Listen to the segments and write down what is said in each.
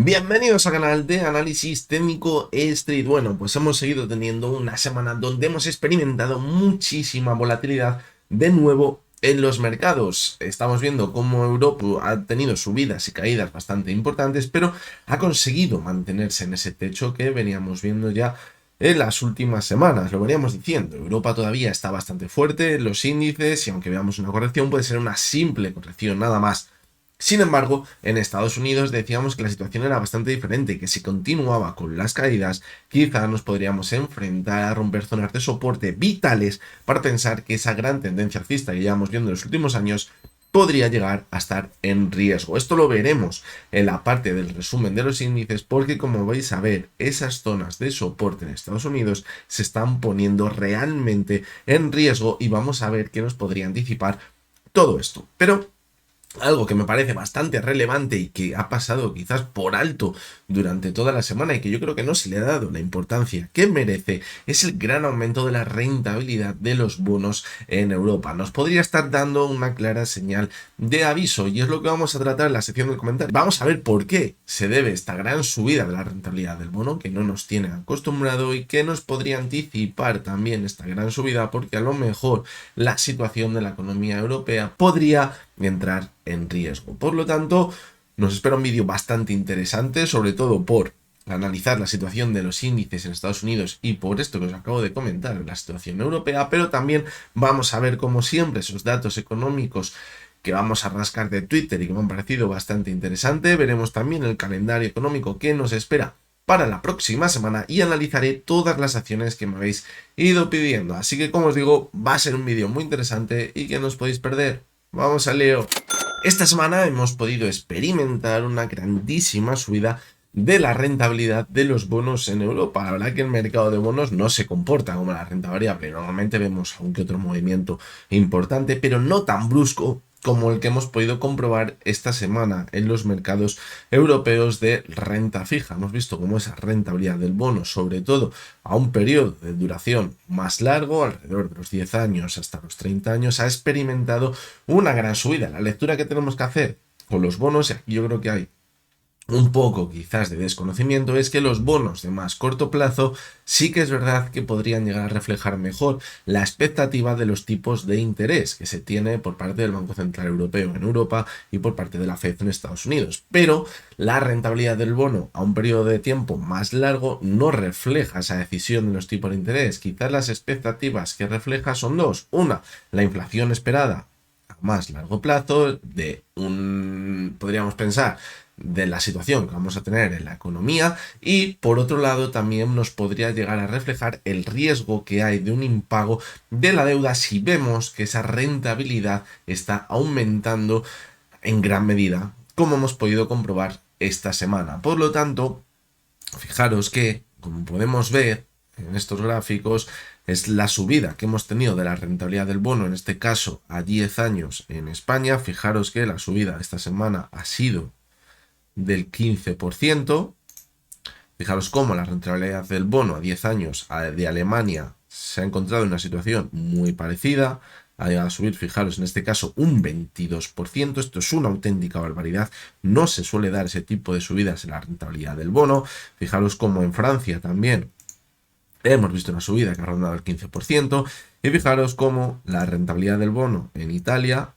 Bienvenidos al canal de análisis técnico Street. Bueno, pues hemos seguido teniendo una semana donde hemos experimentado muchísima volatilidad de nuevo en los mercados. Estamos viendo cómo Europa ha tenido subidas y caídas bastante importantes, pero ha conseguido mantenerse en ese techo que veníamos viendo ya en las últimas semanas. Lo veníamos diciendo, Europa todavía está bastante fuerte en los índices y aunque veamos una corrección, puede ser una simple corrección nada más. Sin embargo, en Estados Unidos decíamos que la situación era bastante diferente, que si continuaba con las caídas, quizá nos podríamos enfrentar a romper zonas de soporte vitales para pensar que esa gran tendencia alcista que llevamos viendo en los últimos años podría llegar a estar en riesgo. Esto lo veremos en la parte del resumen de los índices porque, como vais a ver, esas zonas de soporte en Estados Unidos se están poniendo realmente en riesgo y vamos a ver qué nos podría anticipar todo esto. Pero algo que me parece bastante relevante y que ha pasado quizás por alto durante toda la semana y que yo creo que no se le ha dado la importancia que merece es el gran aumento de la rentabilidad de los bonos en Europa. Nos podría estar dando una clara señal de aviso y es lo que vamos a tratar en la sección del comentario. Vamos a ver por qué se debe esta gran subida de la rentabilidad del bono que no nos tiene acostumbrado y que nos podría anticipar también esta gran subida porque a lo mejor la situación de la economía europea podría entrar en riesgo. Por lo tanto, nos espera un vídeo bastante interesante, sobre todo por analizar la situación de los índices en Estados Unidos y por esto que os acabo de comentar, la situación europea, pero también vamos a ver, como siempre, esos datos económicos que vamos a rascar de Twitter y que me han parecido bastante interesante. Veremos también el calendario económico que nos espera para la próxima semana y analizaré todas las acciones que me habéis ido pidiendo. Así que, como os digo, va a ser un vídeo muy interesante y que no os podéis perder. Vamos al lío. Esta semana hemos podido experimentar una grandísima subida de la rentabilidad de los bonos en Europa. La verdad que el mercado de bonos no se comporta como la renta variable. Normalmente vemos algún que otro movimiento importante, pero no tan brusco como el que hemos podido comprobar esta semana en los mercados europeos de renta fija. Hemos visto cómo esa rentabilidad del bono, sobre todo a un periodo de duración más largo, alrededor de los 10 años hasta los 30 años, ha experimentado una gran subida. La lectura que tenemos que hacer con los bonos, y aquí yo creo que hay un poco quizás de desconocimiento, es que los bonos de más corto plazo sí que es verdad que podrían llegar a reflejar mejor la expectativa de los tipos de interés que se tiene por parte del Banco Central Europeo en Europa y por parte de la Fed en Estados Unidos. Pero la rentabilidad del bono a un periodo de tiempo más largo no refleja esa decisión de los tipos de interés. Quizás las expectativas que refleja son dos. Una, la inflación esperada a más largo plazo podríamos pensar, de la situación que vamos a tener en la economía y por otro lado también nos podría llegar a reflejar el riesgo que hay de un impago de la deuda si vemos que esa rentabilidad está aumentando en gran medida, como hemos podido comprobar esta semana. Por lo tanto, fijaros que, como podemos ver en estos gráficos, es la subida que hemos tenido de la rentabilidad del bono, en este caso a 10 años en España. Fijaros que la subida esta semana ha sido del 15%. Fijaros cómo la rentabilidad del bono a 10 años de Alemania se ha encontrado en una situación muy parecida. Ha llegado a subir, fijaros, en este caso un 22%. Esto es una auténtica barbaridad. No se suele dar ese tipo de subidas en la rentabilidad del bono. Fijaros cómo en Francia también hemos visto una subida que ha rondado el 15%. Y fijaros cómo la rentabilidad del bono en Italia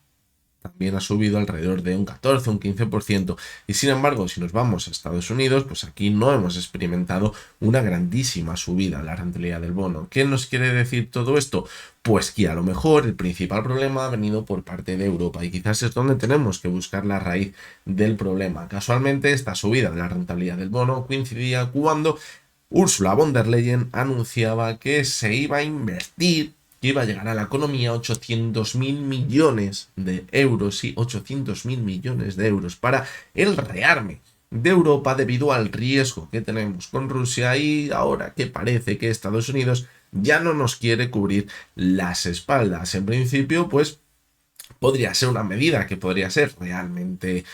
también ha subido alrededor de un 14, un 15%. Y sin embargo, si nos vamos a Estados Unidos, pues aquí no hemos experimentado una grandísima subida en la rentabilidad del bono. ¿Qué nos quiere decir todo esto? Pues que a lo mejor el principal problema ha venido por parte de Europa y quizás es donde tenemos que buscar la raíz del problema. Casualmente, esta subida de la rentabilidad del bono coincidía cuando Ursula von der Leyen anunciaba que se iba a invertir, que iba a llegar a la economía 800.000 millones de euros, sí, 800.000 millones de euros para el rearme de Europa debido al riesgo que tenemos con Rusia y ahora que parece que Estados Unidos ya no nos quiere cubrir las espaldas. En principio, pues podría ser una medida que podría ser realmente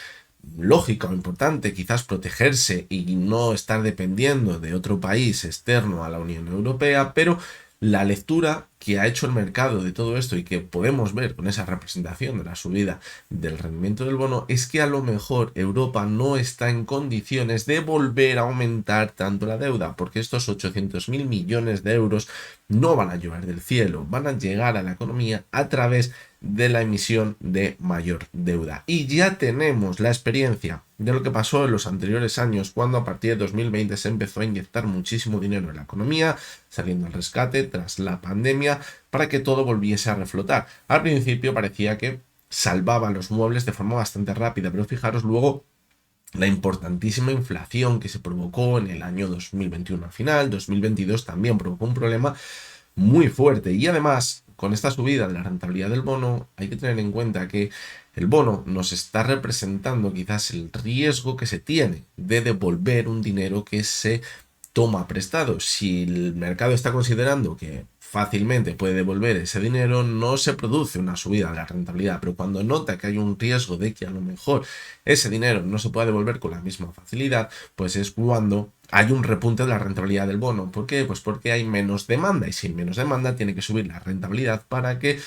lógica o importante, quizás protegerse y no estar dependiendo de otro país externo a la Unión Europea, pero La lectura que ha hecho el mercado de todo esto y que podemos ver con esa representación de la subida del rendimiento del bono es que a lo mejor Europa no está en condiciones de volver a aumentar tanto la deuda, porque estos 800.000 millones de euros no van a llover del cielo, van a llegar a la economía a través de la emisión de mayor deuda. Y ya tenemos la experiencia de lo que pasó en los anteriores años, cuando a partir de 2020 se empezó a inyectar muchísimo dinero en la economía, saliendo al rescate tras la pandemia, para que todo volviese a reflotar. Al principio parecía que salvaba los muebles de forma bastante rápida, pero fijaros luego la importantísima inflación que se provocó en el año 2021 al final. 2022 también provocó un problema muy fuerte, y además con esta subida de la rentabilidad del bono hay que tener en cuenta que el bono nos está representando quizás el riesgo que se tiene de devolver un dinero que se toma prestado. Si el mercado está considerando que fácilmente puede devolver ese dinero, no se produce una subida de la rentabilidad, pero cuando nota que hay un riesgo de que a lo mejor ese dinero no se pueda devolver con la misma facilidad, pues es cuando hay un repunte de la rentabilidad del bono. ¿Por qué? Pues porque hay menos demanda, y sin menos demanda tiene que subir la rentabilidad para que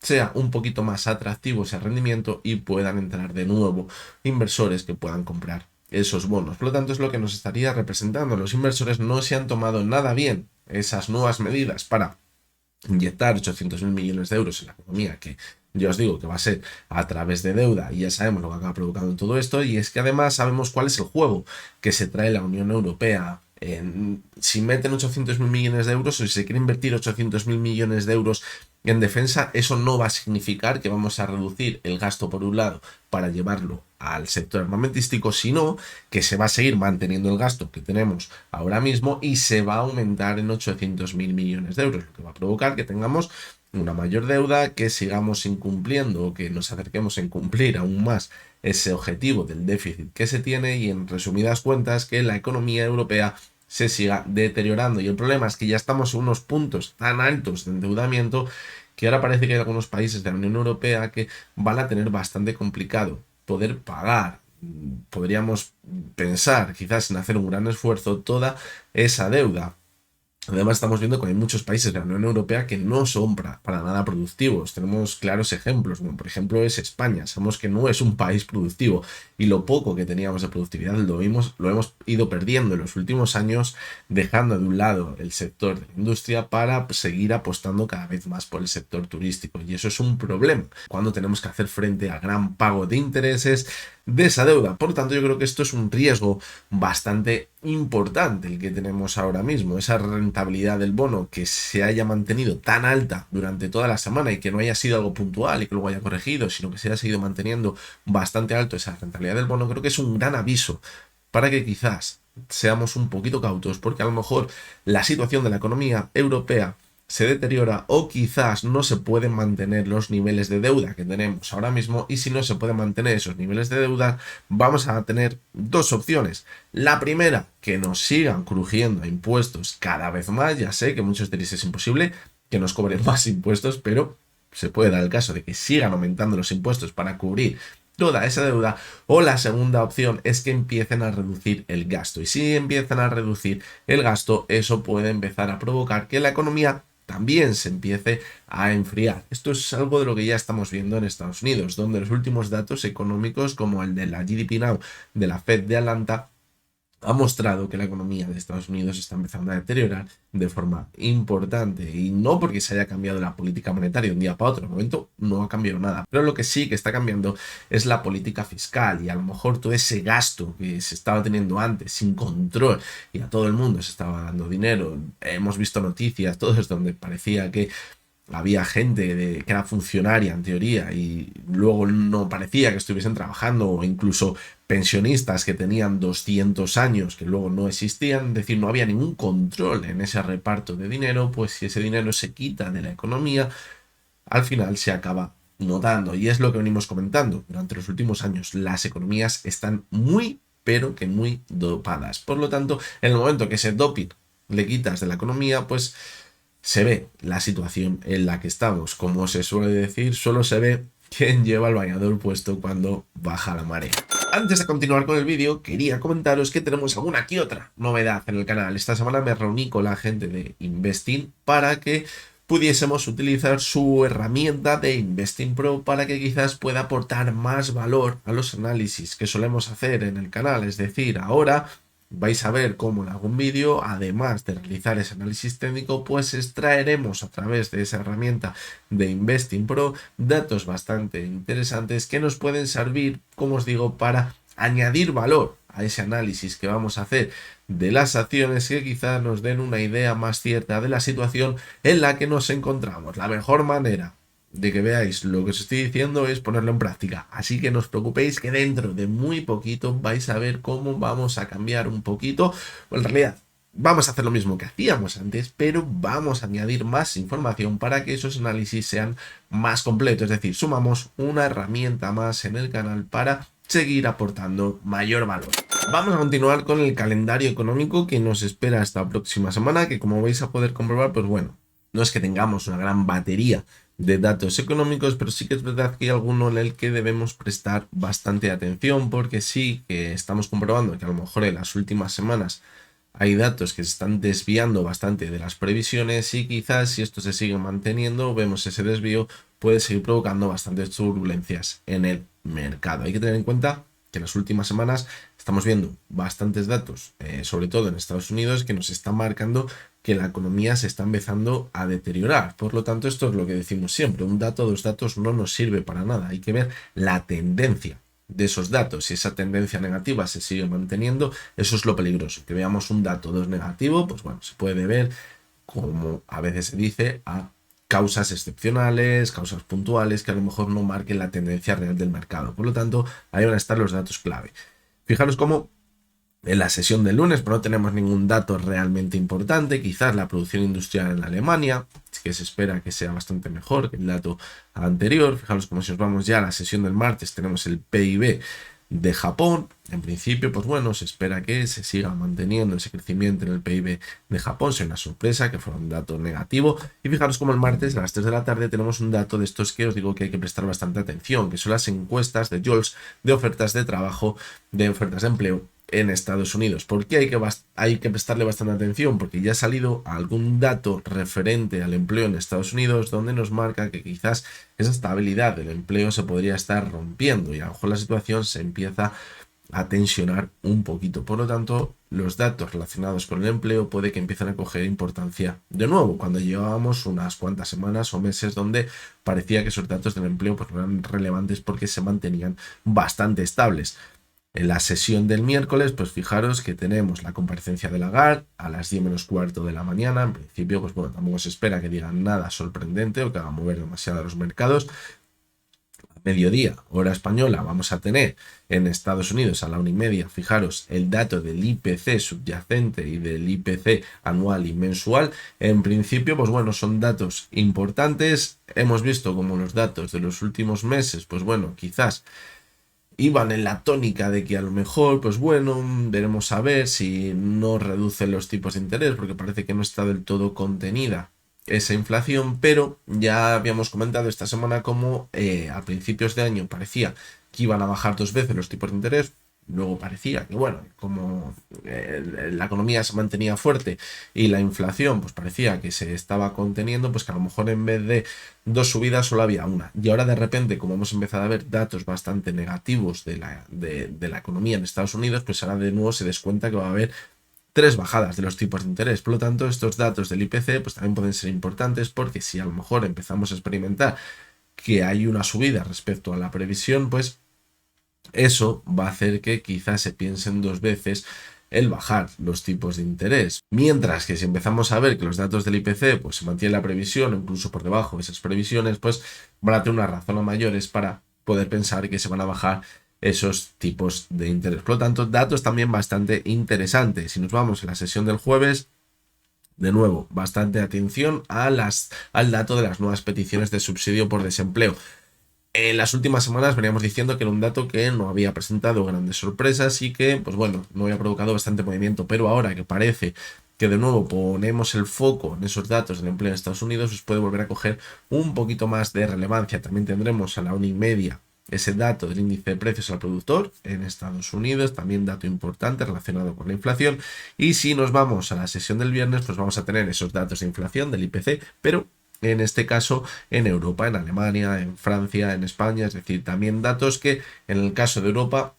sea un poquito más atractivo ese rendimiento y puedan entrar de nuevo inversores que puedan comprar esos bonos. Por lo tanto, es lo que nos estaría representando. Los inversores no se han tomado nada bien esas nuevas medidas para inyectar 800.000 millones de euros en la economía, que ya os digo que va a ser a través de deuda, y ya sabemos lo que acaba provocando todo esto. Y es que además sabemos cuál es el juego que se trae la Unión Europea. Si meten 800.000 millones de euros, o si se quiere invertir 800.000 millones de euros en defensa, eso no va a significar que vamos a reducir el gasto por un lado para llevarlo al sector armamentístico, sino que se va a seguir manteniendo el gasto que tenemos ahora mismo y se va a aumentar en 800.000 millones de euros, lo que va a provocar que tengamos una mayor deuda, que sigamos incumpliendo o que nos acerquemos a incumplir aún más ese objetivo del déficit que se tiene, y en resumidas cuentas que la economía europea se siga deteriorando. Y el problema es que ya estamos en unos puntos tan altos de endeudamiento que ahora parece que hay algunos países de la Unión Europea que van a tener bastante complicado poder pagar. Podríamos pensar quizás en hacer un gran esfuerzo toda esa deuda. Además, estamos viendo que hay muchos países de la Unión Europea que no son para nada productivos. Tenemos claros ejemplos, como por ejemplo es España. Sabemos que no es un país productivo, y lo poco que teníamos de productividad lo hemos ido perdiendo en los últimos años, dejando de un lado el sector de la industria para seguir apostando cada vez más por el sector turístico. Y eso es un problema cuando tenemos que hacer frente al gran pago de intereses de esa deuda. Por lo tanto, yo creo que esto es un riesgo bastante importante el que tenemos ahora mismo. Esa rentabilidad del bono que se haya mantenido tan alta durante toda la semana y que no haya sido algo puntual y que luego haya corregido, sino que se haya seguido manteniendo bastante alto esa rentabilidad del bono, creo que es un gran aviso para que quizás seamos un poquito cautos, porque a lo mejor la situación de la economía europea se deteriora, o quizás no se pueden mantener los niveles de deuda que tenemos ahora mismo. Y si no se pueden mantener esos niveles de deuda, vamos a tener dos opciones. La primera, que nos sigan crujiendo a impuestos cada vez más. Ya sé que muchos diréis es imposible que nos cobren más impuestos, pero se puede dar el caso de que sigan aumentando los impuestos para cubrir toda esa deuda. O la segunda opción es que empiecen a reducir el gasto, y si empiezan a reducir el gasto, eso puede empezar a provocar que la economía también se empiece a enfriar. Esto es algo de lo que ya estamos viendo en Estados Unidos, donde los últimos datos económicos, como el de la GDP Now de la Fed de Atlanta, ha mostrado que la economía de Estados Unidos está empezando a deteriorar de forma importante, y no porque se haya cambiado la política monetaria de un día para otro. De momento no ha cambiado nada, pero lo que sí que está cambiando es la política fiscal, y a lo mejor todo ese gasto que se estaba teniendo antes sin control y a todo el mundo se estaba dando dinero. Hemos visto noticias, todo es donde parecía que había gente que era funcionaria en teoría y luego no parecía que estuviesen trabajando, o incluso pensionistas que tenían 200 años que luego no existían. Es decir, no había ningún control en ese reparto de dinero. Pues si ese dinero se quita de la economía, al final se acaba notando, y es lo que venimos comentando durante los últimos años. Las economías están muy, pero que muy dopadas. Por lo tanto, en el momento que ese doping le quitas de la economía, pues se ve la situación en la que estamos. Como se suele decir, solo se ve quién lleva el bañador puesto cuando baja la marea. Antes de continuar con el vídeo, quería comentaros que tenemos alguna que otra novedad en el canal. Esta semana me reuní con la gente de Investing para que pudiésemos utilizar su herramienta de Investing Pro para que quizás pueda aportar más valor a los análisis que solemos hacer en el canal. Es decir, ahora vais a ver cómo en algún vídeo, además de realizar ese análisis técnico, pues extraeremos a través de esa herramienta de Investing Pro datos bastante interesantes que nos pueden servir, como os digo, para añadir valor a ese análisis que vamos a hacer de las acciones, que quizás nos den una idea más cierta de la situación en la que nos encontramos. La mejor manera de que veáis lo que os estoy diciendo es ponerlo en práctica, así que no os preocupéis que dentro de muy poquito vais a ver cómo vamos a cambiar un poquito. Bueno, en realidad vamos a hacer lo mismo que hacíamos antes, pero vamos a añadir más información para que esos análisis sean más completos, es decir, sumamos una herramienta más en el canal para seguir aportando mayor valor. Vamos a continuar con el calendario económico que nos espera esta próxima semana, que como vais a poder comprobar, pues bueno, no es que tengamos una gran batería de datos económicos, pero sí que es verdad que hay alguno en el que debemos prestar bastante atención, porque sí que estamos comprobando que a lo mejor en las últimas semanas hay datos que se están desviando bastante de las previsiones y quizás si esto se sigue manteniendo, vemos ese desvío, puede seguir provocando bastantes turbulencias en el mercado. Hay que tener en cuenta que en las últimas semanas estamos viendo bastantes datos, sobre todo en Estados Unidos, que nos están marcando que la economía se está empezando a deteriorar. Por lo tanto, esto es lo que decimos siempre, un dato, dos datos no nos sirve para nada. Hay que ver la tendencia de esos datos. Si esa tendencia negativa se sigue manteniendo, eso es lo peligroso. Que veamos un dato, dos negativo, pues bueno, se puede ver, como a veces se dice, a causas excepcionales, causas puntuales que a lo mejor no marquen la tendencia real del mercado. Por lo tanto, ahí van a estar los datos clave. Fijaros cómo en la sesión del lunes pues no tenemos ningún dato realmente importante, quizás la producción industrial en Alemania, que se espera que sea bastante mejor que el dato anterior. Fijaros como si nos vamos ya a la sesión del martes, tenemos el PIB de Japón. En principio, pues bueno, se espera que se siga manteniendo ese crecimiento en el PIB de Japón, sea una sorpresa, que fuera un dato negativo. Y fijaros como el martes a las 3 de la tarde tenemos un dato de estos que os digo que hay que prestar bastante atención, que son las encuestas de JOLTS de ofertas de trabajo, de ofertas de empleo en Estados Unidos. ¿Por qué hay que prestarle bastante atención? Porque ya ha salido algún dato referente al empleo en Estados Unidos donde nos marca que quizás esa estabilidad del empleo se podría estar rompiendo y a lo mejor la situación se empieza a tensionar un poquito. Por lo tanto, los datos relacionados con el empleo puede que empiecen a coger importancia de nuevo, cuando llevábamos unas cuantas semanas o meses donde parecía que esos datos del empleo pues no eran relevantes porque se mantenían bastante estables. En la sesión del miércoles, pues fijaros que tenemos la comparecencia de Lagarde a las 10 menos cuarto de la mañana. En principio, pues bueno, tampoco se espera que digan nada sorprendente o que haga mover demasiado a los mercados. A mediodía, hora española, vamos a tener en Estados Unidos a la 1:30, fijaros, el dato del IPC subyacente y del IPC anual y mensual. En principio, pues bueno, son datos importantes. Hemos visto como los datos de los últimos meses, pues bueno, quizás iban en la tónica de que a lo mejor, pues bueno, veremos a ver si no reducen los tipos de interés, porque parece que no está del todo contenida esa inflación, pero ya habíamos comentado esta semana como a principios de año parecía que iban a bajar 2 veces los tipos de interés. Luego parecía que, bueno, como la economía se mantenía fuerte y la inflación pues parecía que se estaba conteniendo, pues que a lo mejor en vez de 2 subidas solo había una. Y ahora de repente, como hemos empezado a ver datos bastante negativos de la economía en Estados Unidos, pues ahora de nuevo se descuenta que va a haber 3 bajadas de los tipos de interés. Por lo tanto, estos datos del IPC pues también pueden ser importantes, porque si a lo mejor empezamos a experimentar que hay una subida respecto a la previsión, pues eso va a hacer que quizás se piensen 2 veces el bajar los tipos de interés. Mientras que si empezamos a ver que los datos del IPC pues se mantiene la previsión o incluso por debajo de esas previsiones, pues van a tener una razón a mayores para poder pensar que se van a bajar esos tipos de interés. Por lo tanto, datos también bastante interesantes. Si nos vamos a la sesión del jueves, de nuevo, bastante atención al dato de las nuevas peticiones de subsidio por desempleo. En las últimas semanas veníamos diciendo que era un dato que no había presentado grandes sorpresas y que, pues bueno, no había provocado bastante movimiento, pero ahora que parece que de nuevo ponemos el foco en esos datos del empleo en Estados Unidos, pues puede volver a coger un poquito más de relevancia. También tendremos a la 1:30 ese dato del índice de precios al productor en Estados Unidos, también dato importante relacionado con la inflación. Y si nos vamos a la sesión del viernes, pues vamos a tener esos datos de inflación del IPC, pero en este caso en Europa, en Alemania, en Francia, en España, es decir, también datos que en el caso de Europa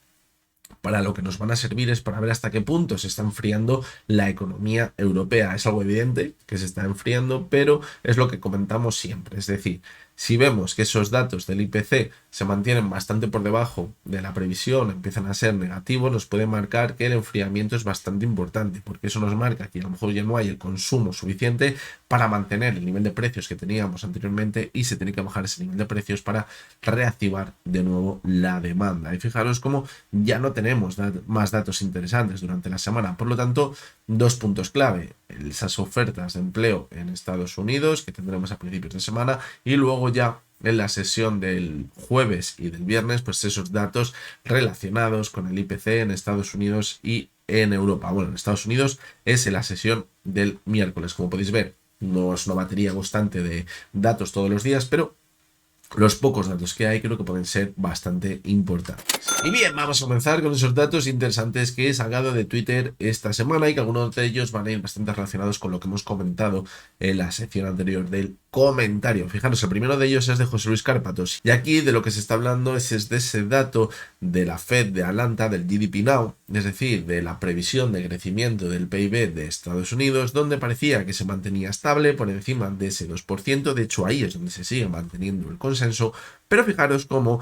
para lo que nos van a servir es para ver hasta qué punto se está enfriando la economía europea. Es algo evidente que se está enfriando, pero es lo que comentamos siempre. Es decir, si vemos que esos datos del IPC se mantienen bastante por debajo de la previsión, empiezan a ser negativos, nos puede marcar que el enfriamiento es bastante importante, porque eso nos marca que a lo mejor ya no hay el consumo suficiente para mantener el nivel de precios que teníamos anteriormente y se tiene que bajar ese nivel de precios para reactivar de nuevo la demanda. Y fijaros cómo ya no tenemos más datos interesantes durante la semana. Por lo tanto, dos puntos clave: esas ofertas de empleo en Estados Unidos que tendremos a principios de semana, y luego ya en la sesión del jueves y del viernes, pues esos datos relacionados con el IPC en Estados Unidos y en Europa. Bueno, en Estados Unidos es en la sesión del miércoles. Como podéis ver, no es una batería constante de datos todos los días, pero los pocos datos que hay creo que pueden ser bastante importantes. Y bien, vamos a comenzar con esos datos interesantes que he sacado de Twitter esta semana y que algunos de ellos van a ir bastante relacionados con lo que hemos comentado en la sección anterior del comentario. Fijaros, el primero de ellos es de José Luis Cárpatos, y aquí de lo que se está hablando es de ese dato de la Fed de Atlanta, del GDP Now, es decir, de la previsión de crecimiento del PIB de Estados Unidos, donde parecía que se mantenía estable por encima de ese 2%, de hecho ahí es donde se sigue manteniendo el consenso, pero fijaros cómo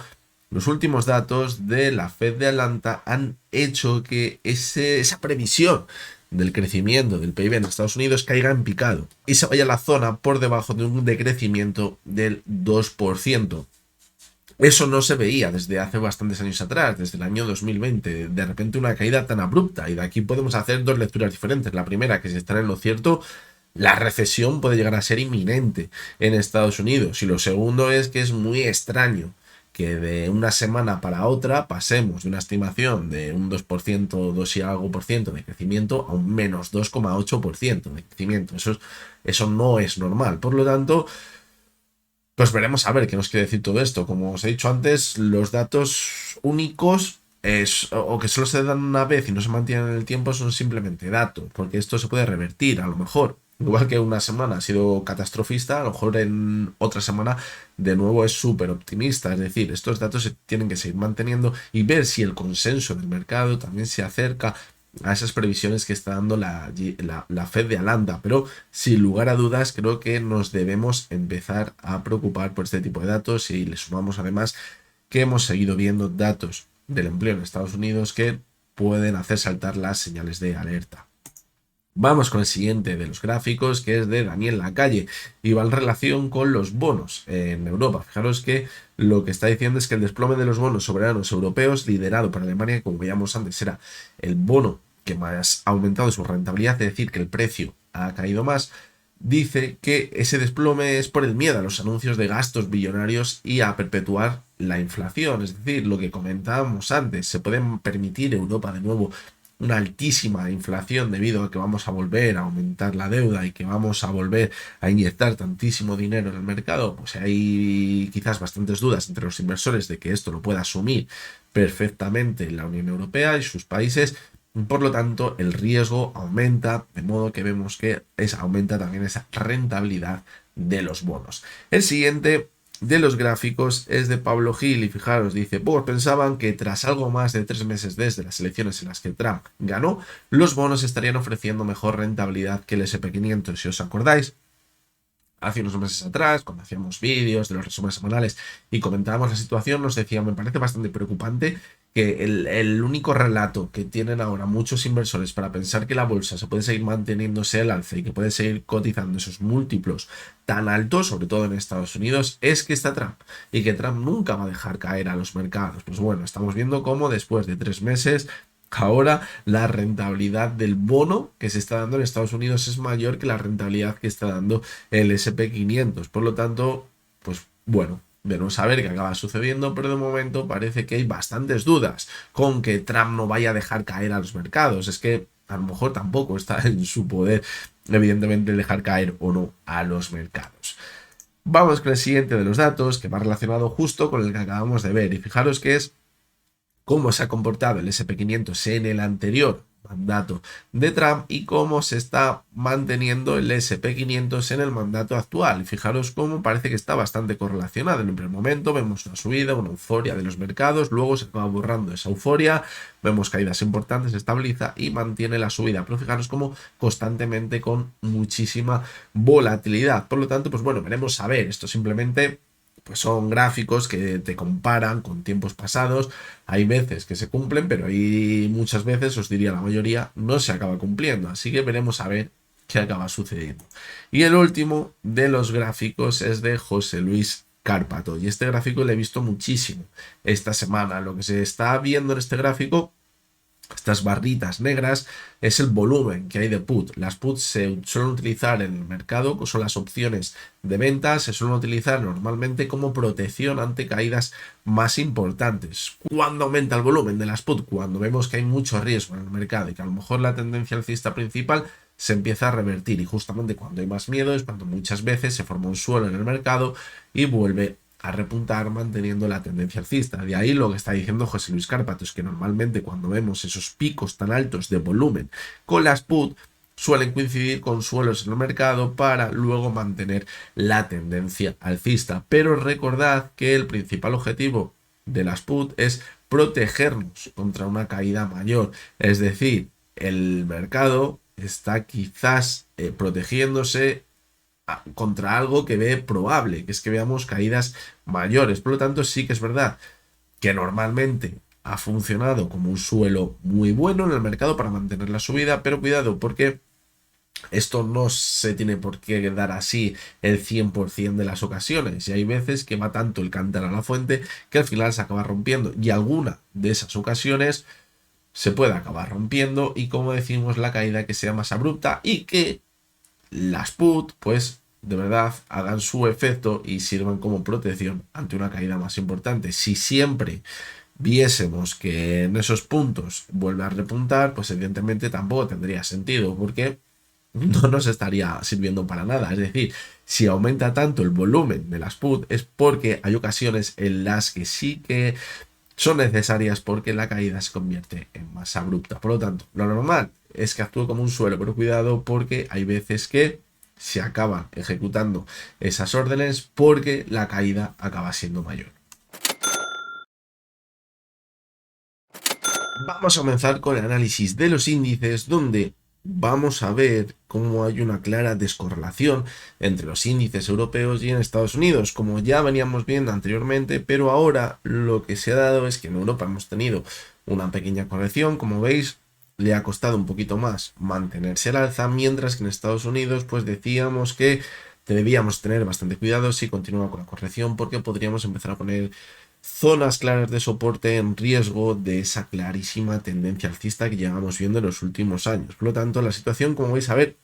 los últimos datos de la Fed de Atlanta han hecho que esa previsión del crecimiento del PIB en Estados Unidos caiga en picado y se vaya a la zona por debajo de un decrecimiento del 2%. Eso no se veía desde hace bastantes años atrás, desde el año 2020. De repente una caída tan abrupta, y de aquí podemos hacer dos lecturas diferentes. La primera, que si están en lo cierto, la recesión puede llegar a ser inminente en Estados Unidos. Y lo segundo es que es muy extraño que de una semana para otra pasemos de una estimación de un 2%, 2 y algo por ciento de crecimiento a un menos 2,8% de crecimiento. Eso no es normal. Por lo tanto, pues veremos a ver qué nos quiere decir todo esto. Como os he dicho antes, los datos únicos o que solo se dan una vez y no se mantienen en el tiempo son simplemente datos, porque esto se puede revertir a lo mejor. Igual que una semana ha sido catastrofista, a lo mejor en otra semana de nuevo es súper optimista. Es decir, estos datos se tienen que seguir manteniendo y ver si el consenso del mercado también se acerca a esas previsiones que está dando la Fed de Atlanta. Pero sin lugar a dudas creo que nos debemos empezar a preocupar por este tipo de datos, y le sumamos además que hemos seguido viendo datos del empleo en Estados Unidos que pueden hacer saltar las señales de alerta. Vamos con el siguiente de los gráficos, que es de Daniel Lacalle, y va en relación con los bonos en Europa. Fijaros que lo que está diciendo es que el desplome de los bonos soberanos europeos, liderado por Alemania, que como veíamos antes era el bono que más ha aumentado su rentabilidad, es decir, que el precio ha caído más, dice que ese desplome es por el miedo a los anuncios de gastos billonarios y a perpetuar la inflación. Es decir, lo que comentábamos antes, se puede permitir Europa de nuevo una altísima inflación debido a que vamos a volver a aumentar la deuda y que vamos a volver a inyectar tantísimo dinero en el mercado. Pues hay quizás bastantes dudas entre los inversores de que esto lo pueda asumir perfectamente la Unión Europea y sus países. Por lo tanto, el riesgo aumenta, de modo que vemos que aumenta también esa rentabilidad de los bonos. El siguiente de los gráficos es de Pablo Gil, y fijaros, dice: pocos pensaban que tras algo más de 3 meses desde las elecciones en las que Trump ganó, los bonos estarían ofreciendo mejor rentabilidad que el S&P 500. Si os acordáis, hace unos meses atrás, cuando hacíamos vídeos de los resúmenes semanales y comentábamos la situación, nos decían: me parece bastante preocupante que el único relato que tienen ahora muchos inversores para pensar que la bolsa se puede seguir manteniéndose al alza y que puede seguir cotizando esos múltiplos tan altos, sobre todo en Estados Unidos, es que está Trump y que Trump nunca va a dejar caer a los mercados. Pues bueno, estamos viendo cómo después de 3 meses, ahora la rentabilidad del bono que se está dando en Estados Unidos es mayor que la rentabilidad que está dando el S&P 500. Por lo tanto, pues bueno, veremos a ver qué acaba sucediendo, pero de momento parece que hay bastantes dudas con que Trump no vaya a dejar caer a los mercados. Es que a lo mejor tampoco está en su poder, evidentemente, dejar caer o no a los mercados. Vamos con el siguiente de los datos, que va relacionado justo con el que acabamos de ver. Y fijaros que es cómo se ha comportado el SP500 en el anterior mandato de Trump y cómo se está manteniendo el SP500 en el mandato actual. Fijaros cómo parece que está bastante correlacionado. En el primer momento vemos una subida, una euforia de los mercados, luego se acaba borrando esa euforia, vemos caídas importantes, se estabiliza y mantiene la subida. Pero fijaros cómo constantemente con muchísima volatilidad. Por lo tanto, pues bueno, veremos a ver. Esto simplemente pues son gráficos que te comparan con tiempos pasados. Hay veces que se cumplen, pero hay muchas veces, os diría la mayoría, no se acaba cumpliendo. Así que veremos a ver qué acaba sucediendo. Y el último de los gráficos es de José Luis Cárpato. Y este gráfico lo he visto muchísimo esta semana. Lo que se está viendo en este gráfico, estas barritas negras, es el volumen que hay de put. Las puts se suelen utilizar en el mercado, son las opciones de venta, se suelen utilizar normalmente como protección ante caídas más importantes. ¿Cuándo aumenta el volumen de las puts? Cuando vemos que hay mucho riesgo en el mercado y que a lo mejor la tendencia alcista principal se empieza a revertir, y justamente cuando hay más miedo es cuando muchas veces se forma un suelo en el mercado y vuelve a repuntar manteniendo la tendencia alcista. De ahí lo que está diciendo José Luis Cárpato, es que normalmente cuando vemos esos picos tan altos de volumen con las put, suelen coincidir con suelos en el mercado para luego mantener la tendencia alcista. Pero recordad que el principal objetivo de las put es protegernos contra una caída mayor. Es decir, el mercado está quizás protegiéndose contra algo que ve probable, que es que veamos caídas mayores. Por lo tanto, sí que es verdad que normalmente ha funcionado como un suelo muy bueno en el mercado para mantener la subida, pero cuidado porque esto no se tiene por qué dar así el 100% de las ocasiones, y hay veces que va tanto el cántaro a la fuente que al final se acaba rompiendo, y alguna de esas ocasiones se puede acabar rompiendo y, como decimos, la caída que sea más abrupta y que las put pues de verdad hagan su efecto y sirvan como protección ante una caída más importante. Si siempre viésemos que en esos puntos vuelve a repuntar, pues evidentemente tampoco tendría sentido, porque no nos estaría sirviendo para nada. Es decir, si aumenta tanto el volumen de las put es porque hay ocasiones en las que sí que son necesarias porque la caída se convierte en más abrupta. Por lo tanto, lo normal es que actúe como un suelo, pero cuidado porque hay veces que se acaban ejecutando esas órdenes porque la caída acaba siendo mayor. Vamos a comenzar con el análisis de los índices, donde vamos a ver cómo hay una clara descorrelación entre los índices europeos y en Estados Unidos, como ya veníamos viendo anteriormente, pero ahora lo que se ha dado es que en Europa hemos tenido una pequeña corrección, como veis, le ha costado un poquito más mantenerse al alza, mientras que en Estados Unidos pues decíamos que debíamos tener bastante cuidado si continúa con la corrección, porque podríamos empezar a poner zonas claras de soporte en riesgo de esa clarísima tendencia alcista que llevamos viendo en los últimos años. Por lo tanto, la situación, como vais a ver,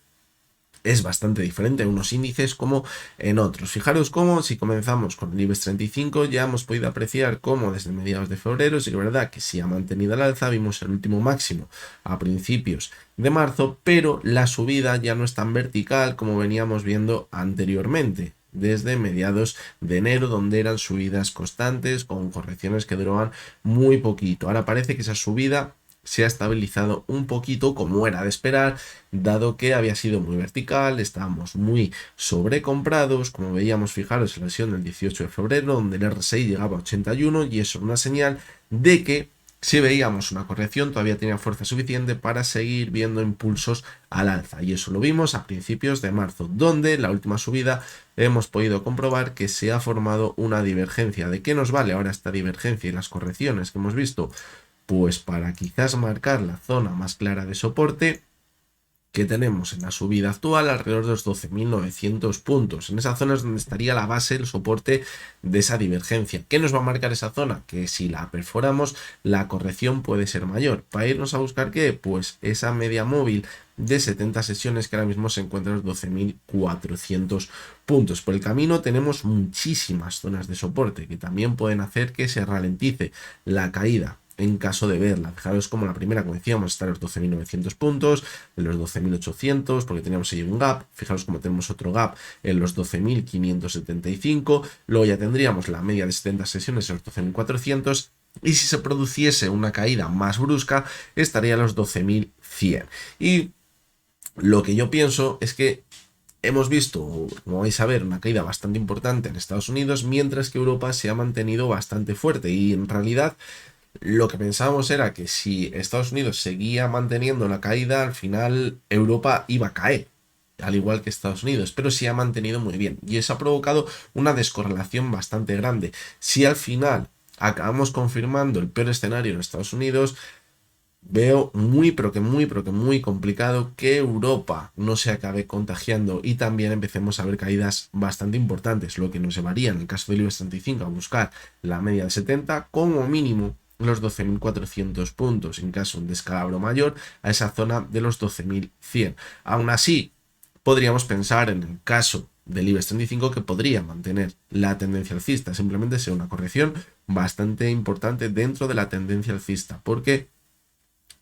es bastante diferente en unos índices como en otros. Fijaros cómo, si comenzamos con el IBEX 35, ya hemos podido apreciar cómo desde mediados de febrero, sí que es verdad que sí ha mantenido el alza, vimos el último máximo a principios de marzo, pero la subida ya no es tan vertical como veníamos viendo anteriormente, desde mediados de enero, donde eran subidas constantes con correcciones que duraban muy poquito. Ahora parece que esa subida se ha estabilizado un poquito, como era de esperar, dado que había sido muy vertical, estábamos muy sobrecomprados, como veíamos, fijaros en la sesión del 18 de febrero, donde el RSI llegaba a 81, y eso es una señal de que si veíamos una corrección todavía tenía fuerza suficiente para seguir viendo impulsos al alza, y eso lo vimos a principios de marzo, donde en la última subida hemos podido comprobar que se ha formado una divergencia. ¿De qué nos vale ahora esta divergencia y las correcciones que hemos visto? Pues para quizás marcar la zona más clara de soporte que tenemos en la subida actual, alrededor de los 12.900 puntos. En esa zona es donde estaría la base, el soporte de esa divergencia. ¿Qué nos va a marcar esa zona? Que si la perforamos, la corrección puede ser mayor. ¿Para irnos a buscar qué? Pues esa media móvil de 70 sesiones que ahora mismo se encuentra en los 12.400 puntos. Por el camino tenemos muchísimas zonas de soporte que también pueden hacer que se ralentice la caída en caso de verla. Fijaros como la primera, como decíamos, está en los 12.900 puntos, en los 12.800, porque teníamos ahí un gap. Fijaros como tenemos otro gap en los 12.575. Luego ya tendríamos la media de 70 sesiones en los 12.400. Y si se produciese una caída más brusca, estaría a los 12.100. Y lo que yo pienso es que hemos visto, como vais a ver, una caída bastante importante en Estados Unidos, mientras que Europa se ha mantenido bastante fuerte. Y en realidad lo que pensábamos era que si Estados Unidos seguía manteniendo la caída, al final Europa iba a caer, al igual que Estados Unidos, pero sí ha mantenido muy bien. Y eso ha provocado una descorrelación bastante grande. Si al final acabamos confirmando el peor escenario en Estados Unidos, veo muy, pero que muy complicado que Europa no se acabe contagiando y también empecemos a ver caídas bastante importantes, lo que nos llevaría, en el caso del IBEX 35, a buscar la media de 70, como mínimo los 12.400 puntos, en caso de un descalabro mayor, a esa zona de los 12.100. Aún así, podríamos pensar en el caso del IBEX 35 que podría mantener la tendencia alcista, simplemente sea una corrección bastante importante dentro de la tendencia alcista, porque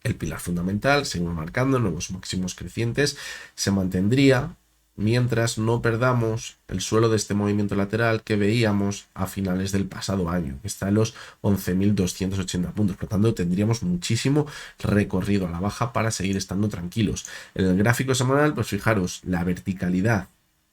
el pilar fundamental, seguimos marcando nuevos máximos crecientes, se mantendría mientras no perdamos el suelo de este movimiento lateral que veíamos a finales del pasado año, que está en los 11.280 puntos. Por lo tanto, tendríamos muchísimo recorrido a la baja para seguir estando tranquilos. En el gráfico semanal, pues fijaros, la verticalidad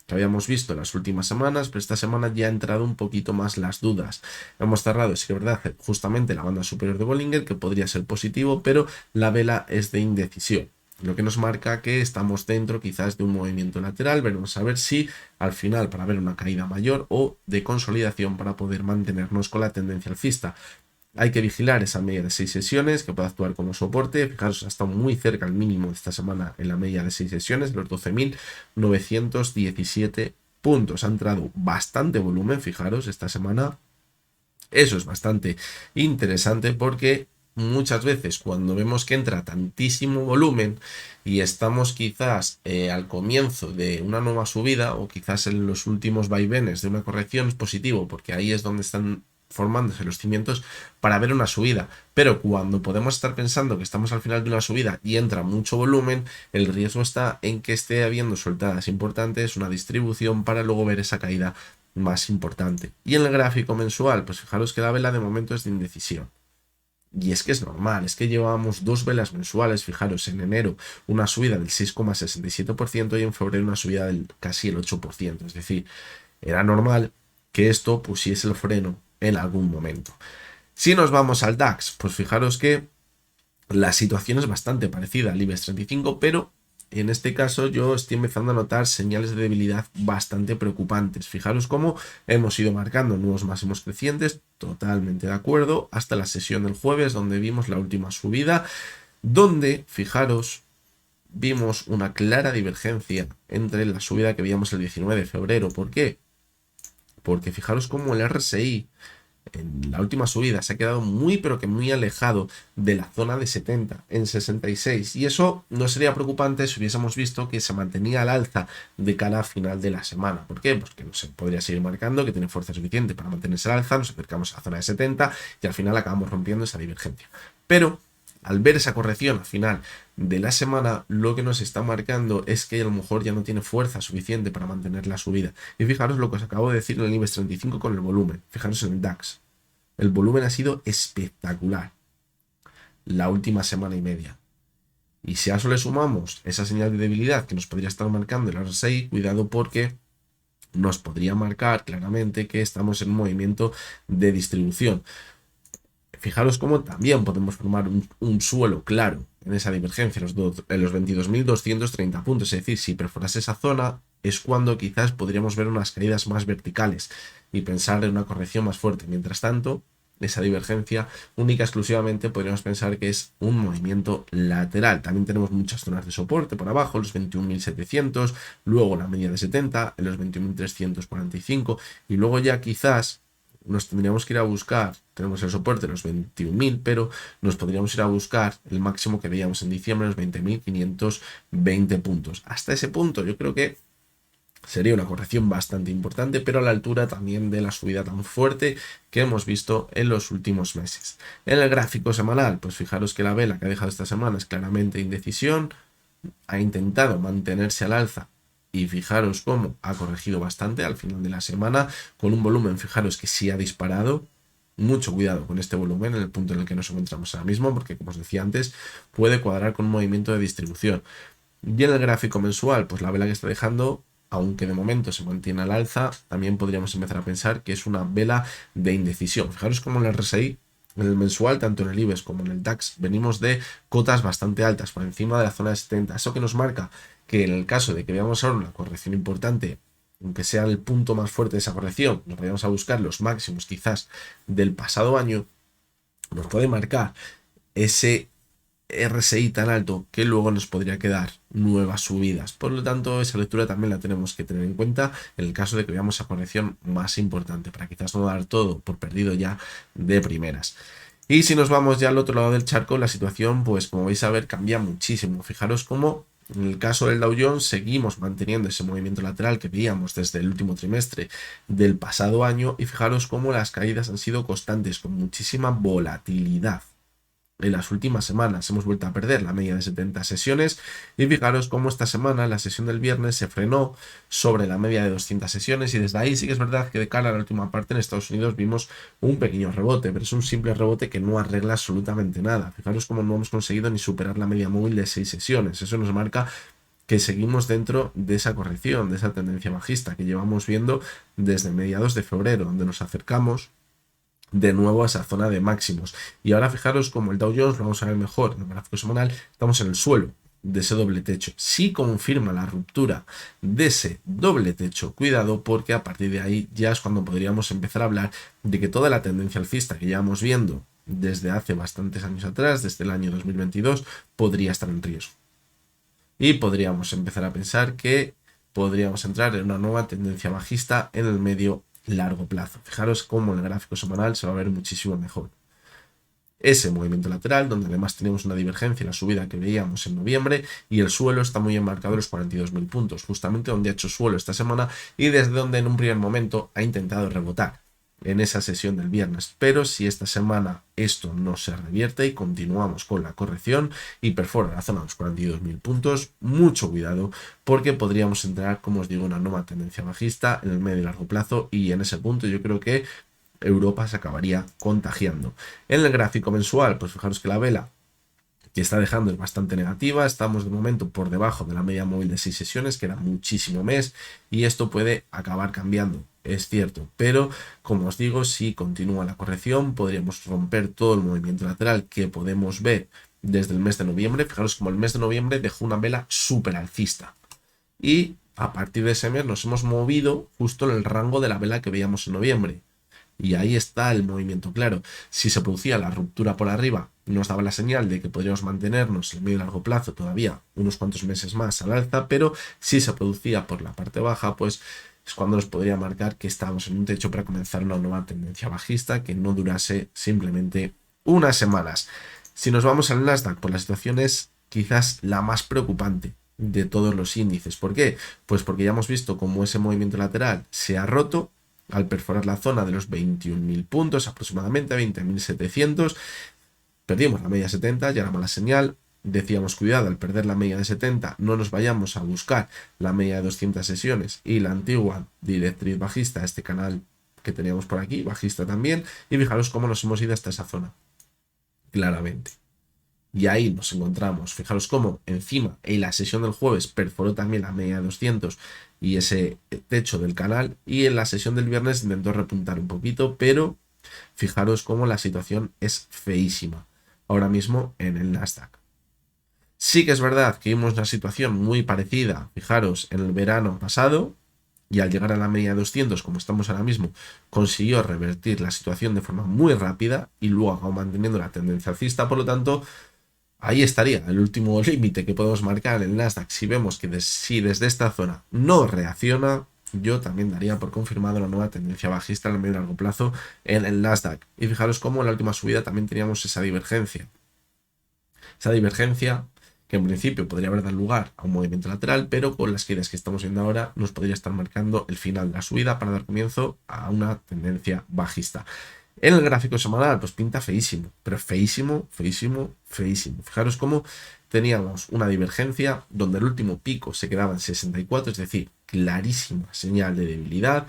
que habíamos visto en las últimas semanas, pero esta semana ya ha entrado un poquito más las dudas. Hemos cerrado, sí que es verdad, justamente la banda superior de Bollinger, que podría ser positivo, pero la vela es de indecisión, lo que nos marca que estamos dentro quizás de un movimiento lateral. Veremos a ver si al final para ver una caída mayor o de consolidación para poder mantenernos con la tendencia alcista. Hay que vigilar esa media de 6 sesiones que puede actuar como soporte. Fijaros, ha estado muy cerca al mínimo de esta semana en la media de 6 sesiones, los 12.917 puntos. Ha entrado bastante volumen, fijaros, esta semana. Eso es bastante interesante porque muchas veces cuando vemos que entra tantísimo volumen y estamos quizás al comienzo de una nueva subida o quizás en los últimos vaivenes de una corrección, es positivo porque ahí es donde están formándose los cimientos para ver una subida. Pero cuando podemos estar pensando que estamos al final de una subida y entra mucho volumen, el riesgo está en que esté habiendo sueltadas importantes, una distribución para luego ver esa caída más importante. Y en el gráfico mensual, pues fijaros que la vela de momento es de indecisión. Y es que es normal, es que llevábamos 2 velas mensuales, fijaros, en enero una subida del 6,67% y en febrero una subida del casi el 8%. Es decir, era normal que esto pusiese el freno en algún momento. Si nos vamos al DAX, pues fijaros que la situación es bastante parecida al IBEX 35, pero en este caso yo estoy empezando a notar señales de debilidad bastante preocupantes. Fijaros cómo hemos ido marcando nuevos máximos crecientes, totalmente de acuerdo, hasta la sesión del jueves donde vimos la última subida, donde, fijaros, vimos una clara divergencia entre la subida que veíamos el 19 de febrero. ¿Por qué? Porque fijaros cómo el RSI en la última subida se ha quedado muy pero que muy alejado de la zona de 70 en 66, y eso no sería preocupante si hubiésemos visto que se mantenía al alza de cara a final de la semana. ¿Por qué? Pues que no se podría seguir marcando que tiene fuerza suficiente para mantenerse al alza, nos acercamos a la zona de 70 y al final acabamos rompiendo esa divergencia. Pero al ver esa corrección al final de la semana, lo que nos está marcando es que a lo mejor ya no tiene fuerza suficiente para mantener la subida. Y fijaros lo que os acabo de decir en el IBEX 35 con el volumen. Fijaros en el DAX. El volumen ha sido espectacular la última semana y media. Y si a eso le sumamos esa señal de debilidad que nos podría estar marcando el RSI, cuidado porque nos podría marcar claramente que estamos en un movimiento de distribución. Fijaros cómo también podemos formar un suelo claro en esa divergencia, en los 22.230 puntos. Es decir, si perforase esa zona es cuando quizás podríamos ver unas caídas más verticales y pensar en una corrección más fuerte. Mientras tanto, esa divergencia única exclusivamente podríamos pensar que es un movimiento lateral. También tenemos muchas zonas de soporte por abajo, los 21.700, luego la media de 70, en los 21.345 y luego ya quizás nos tendríamos que ir a buscar, tenemos el soporte de los 21.000, pero nos podríamos ir a buscar el máximo que veíamos en diciembre, los 20.520 puntos. Hasta ese punto yo creo que Sería una corrección bastante importante, pero a la altura también de la subida tan fuerte que hemos visto en los últimos meses. En el gráfico semanal, pues fijaros que la vela que ha dejado esta semana es claramente indecisión, ha intentado mantenerse al alza y fijaros cómo ha corregido bastante al final de la semana con un volumen, fijaros que sí ha disparado. Mucho cuidado con este volumen en el punto en el que nos encontramos ahora mismo, porque como os decía antes, puede cuadrar con un movimiento de distribución. Y en el gráfico mensual, pues la vela que está dejando, aunque de momento se mantiene al alza, también podríamos empezar a pensar que es una vela de indecisión. Fijaros cómo en el RSI, en el mensual, tanto en el IBEX como en el DAX, venimos de cotas bastante altas, por encima de la zona de 70. Eso que nos marca que en el caso de que veamos ahora una corrección importante, aunque sea el punto más fuerte de esa corrección, nos vayamos a buscar los máximos quizás del pasado año, nos puede marcar ese RSI tan alto que luego nos podría quedar nuevas subidas. Por lo tanto, esa lectura también la tenemos que tener en cuenta en el caso de que veamos esa corrección más importante, para quizás no dar todo por perdido ya de primeras. Y si nos vamos ya al otro lado del charco, la situación, pues como vais a ver, cambia muchísimo. Fijaros cómo en el caso del Dow Jones seguimos manteniendo ese movimiento lateral que veíamos desde el último trimestre del pasado año, y fijaros cómo las caídas han sido constantes, con muchísima volatilidad. En las últimas semanas hemos vuelto a perder la media de 70 sesiones, y fijaros cómo esta semana la sesión del viernes se frenó sobre la media de 200 sesiones, y desde ahí sí que es verdad que de cara a la última parte en Estados Unidos vimos un pequeño rebote, pero es un simple rebote que no arregla absolutamente nada. Fijaros cómo no hemos conseguido ni superar la media móvil de 6 sesiones. Eso nos marca que seguimos dentro de esa corrección, de esa tendencia bajista que llevamos viendo desde mediados de febrero, donde nos acercamos de nuevo a esa zona de máximos. Y ahora fijaros como el Dow Jones, lo vamos a ver mejor en el gráfico semanal, estamos en el suelo de ese doble techo. Si confirma la ruptura de ese doble techo, cuidado, porque a partir de ahí ya es cuando podríamos empezar a hablar de que toda la tendencia alcista que llevamos viendo desde hace bastantes años atrás, desde el año 2022, podría estar en riesgo. Y podríamos empezar a pensar que podríamos entrar en una nueva tendencia bajista en el medio largo plazo. Fijaros cómo en el gráfico semanal se va a ver muchísimo mejor ese movimiento lateral, donde además tenemos una divergencia en la subida que veíamos en noviembre, y el suelo está muy enmarcado en los 42.000 puntos, justamente donde ha hecho suelo esta semana y desde donde en un primer momento ha intentado rebotar en esa sesión del viernes. Pero si esta semana esto no se revierte y continuamos con la corrección y perfora la zona de los 42.000 puntos, mucho cuidado, porque podríamos entrar, como os digo, en una nueva tendencia bajista en el medio y largo plazo, y en ese punto yo creo que Europa se acabaría contagiando. En el gráfico mensual, pues fijaros que la vela que está dejando es bastante negativa. Estamos de momento por debajo de la media móvil de 6 sesiones, queda muchísimo mes, y esto puede acabar cambiando, es cierto, pero como os digo, si continúa la corrección podríamos romper todo el movimiento lateral que podemos ver desde el mes de noviembre. Fijaros como el mes de noviembre dejó una vela súper alcista, y a partir de ese mes nos hemos movido justo en el rango de la vela que veíamos en noviembre. Y ahí está el movimiento claro. Si se producía la ruptura por arriba, nos daba la señal de que podríamos mantenernos en medio y largo plazo todavía unos cuantos meses más al alza, pero si se producía por la parte baja, pues es cuando nos podría marcar que estábamos en un techo para comenzar una nueva tendencia bajista que no durase simplemente unas semanas. Si nos vamos al Nasdaq, pues la situación es quizás la más preocupante de todos los índices. ¿Por qué? Pues porque ya hemos visto cómo ese movimiento lateral se ha roto al perforar la zona de los 21.000 puntos, aproximadamente 20.700. Perdimos la media 70, ya era mala señal. Decíamos, cuidado, al perder la media de 70 no nos vayamos a buscar la media de 200 sesiones y la antigua directriz bajista, este canal que teníamos por aquí, bajista también, y fijaros cómo nos hemos ido hasta esa zona, claramente. Y ahí nos encontramos, fijaros cómo encima en la sesión del jueves perforó también la media de 200 y ese techo del canal, y en la sesión del viernes intentó repuntar un poquito, pero fijaros cómo la situación es feísima ahora mismo en el Nasdaq. Sí que es verdad que vimos una situación muy parecida, fijaros, en el verano pasado, y al llegar a la media de 200, como estamos ahora mismo, consiguió revertir la situación de forma muy rápida y luego acabó manteniendo la tendencia alcista. Por lo tanto, ahí estaría el último límite que podemos marcar en el Nasdaq. Si vemos que si desde esta zona no reacciona, yo también daría por confirmado la nueva tendencia bajista en el medio y largo plazo en el Nasdaq. Y fijaros cómo en la última subida también teníamos esa divergencia. que en principio podría haber dado lugar a un movimiento lateral, pero con las caídas que estamos viendo ahora nos podría estar marcando el final de la subida para dar comienzo a una tendencia bajista. En el gráfico semanal, pues pinta feísimo, pero feísimo, feísimo, feísimo. Fijaros cómo teníamos una divergencia donde el último pico se quedaba en 64, es decir, clarísima señal de debilidad.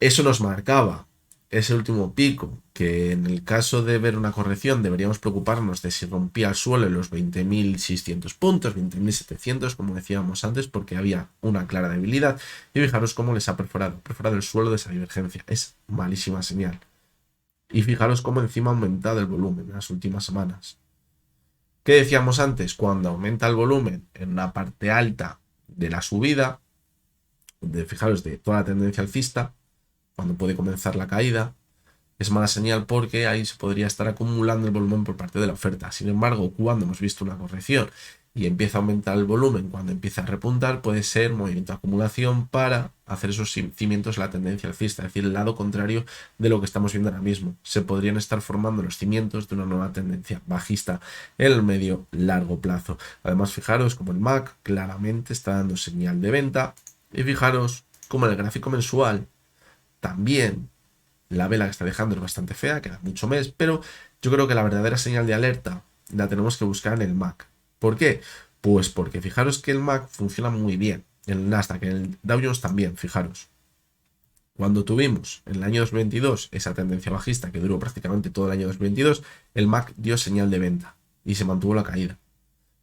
Eso nos marcaba ese último pico, que en el caso de ver una corrección deberíamos preocuparnos de si rompía el suelo en los 20.600 puntos, 20.700, como decíamos antes, porque había una clara debilidad. Y fijaros cómo les ha perforado el suelo de esa divergencia. Es malísima señal. Y fijaros cómo encima ha aumentado el volumen en las últimas semanas. ¿Qué decíamos antes? Cuando aumenta el volumen en una parte alta de la subida, fijaros de toda la tendencia alcista, cuando puede comenzar la caída, es mala señal porque ahí se podría estar acumulando el volumen por parte de la oferta. Sin embargo, cuando hemos visto una corrección y empieza a aumentar el volumen, cuando empieza a repuntar, puede ser movimiento de acumulación para hacer esos cimientos de la tendencia alcista, es decir, el lado contrario de lo que estamos viendo ahora mismo. Se podrían estar formando los cimientos de una nueva tendencia bajista en el medio largo plazo. Además, fijaros como el MAC claramente está dando señal de venta y fijaros como en el gráfico mensual también la vela que está dejando es bastante fea, queda mucho mes, pero yo creo que la verdadera señal de alerta la tenemos que buscar en el MAC. ¿Por qué? Pues porque fijaros que el MAC funciona muy bien. En el Nasdaq, en el Dow Jones también, fijaros. Cuando tuvimos en el año 2022 esa tendencia bajista que duró prácticamente todo el año 2022, el MAC dio señal de venta y se mantuvo la caída.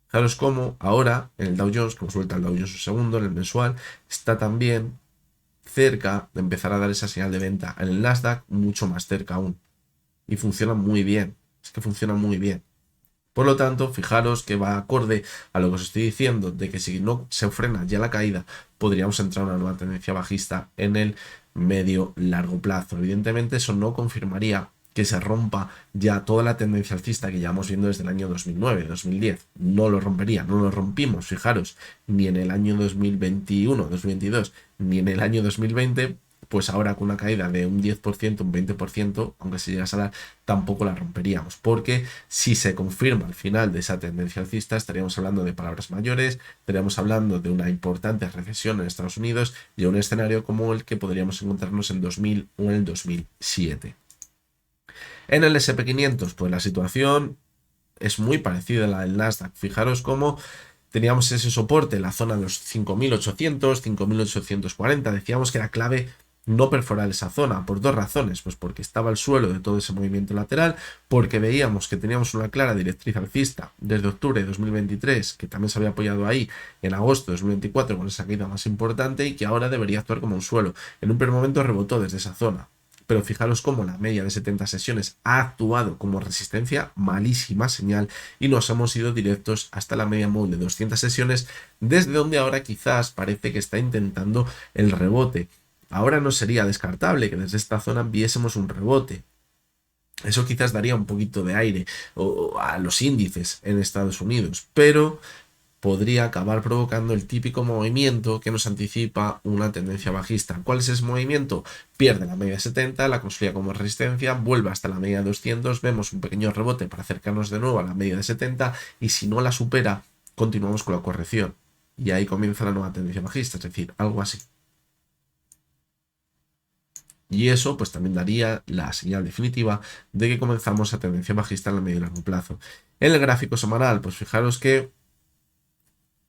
Fijaros cómo ahora en el Dow Jones, como suelta el Dow Jones un segundo, en el mensual, está también cerca de empezar a dar esa señal de venta. En el Nasdaq mucho más cerca aún. Y funciona muy bien. Es que funciona muy bien. Por lo tanto, fijaros que va acorde a lo que os estoy diciendo, de que si no se frena ya la caída, podríamos entrar a una nueva tendencia bajista en el medio largo plazo. Evidentemente eso no confirmaría que se rompa ya toda la tendencia alcista que llevamos viendo desde el año 2009, 2010. No lo rompería, no lo rompimos, fijaros, ni en el año 2021, 2022, ni en el año 2020, pues ahora con una caída de un 10%, un 20%, aunque se llegase a dar, tampoco la romperíamos, porque si se confirma al final de esa tendencia alcista, estaríamos hablando de palabras mayores, estaríamos hablando de una importante recesión en Estados Unidos y un escenario como el que podríamos encontrarnos en 2000 o en el 2007. En el SP500, pues la situación es muy parecida a la del Nasdaq. Fijaros cómo teníamos ese soporte en la zona de los 5.800, 5.840. Decíamos que era clave no perforar esa zona por dos razones. Pues porque estaba el suelo de todo ese movimiento lateral, porque veíamos que teníamos una clara directriz alcista desde octubre de 2023, que también se había apoyado ahí en agosto de 2024 con esa caída más importante y que ahora debería actuar como un suelo. En un primer momento rebotó desde esa zona. Pero fijaros cómo la media de 70 sesiones ha actuado como resistencia, malísima señal, y nos hemos ido directos hasta la media móvil de 200 sesiones, desde donde ahora quizás parece que está intentando el rebote. Ahora no sería descartable que desde esta zona viésemos un rebote. Eso quizás daría un poquito de aire a los índices en Estados Unidos, pero podría acabar provocando el típico movimiento que nos anticipa una tendencia bajista. ¿Cuál es ese movimiento? Pierde la media de 70, la consolida como resistencia, vuelve hasta la media de 200, vemos un pequeño rebote para acercarnos de nuevo a la media de 70 y si no la supera, continuamos con la corrección. Y ahí comienza la nueva tendencia bajista, es decir, algo así. Y eso pues también daría la señal definitiva de que comenzamos a tendencia bajista en el medio y largo plazo. En el gráfico semanal, pues fijaros que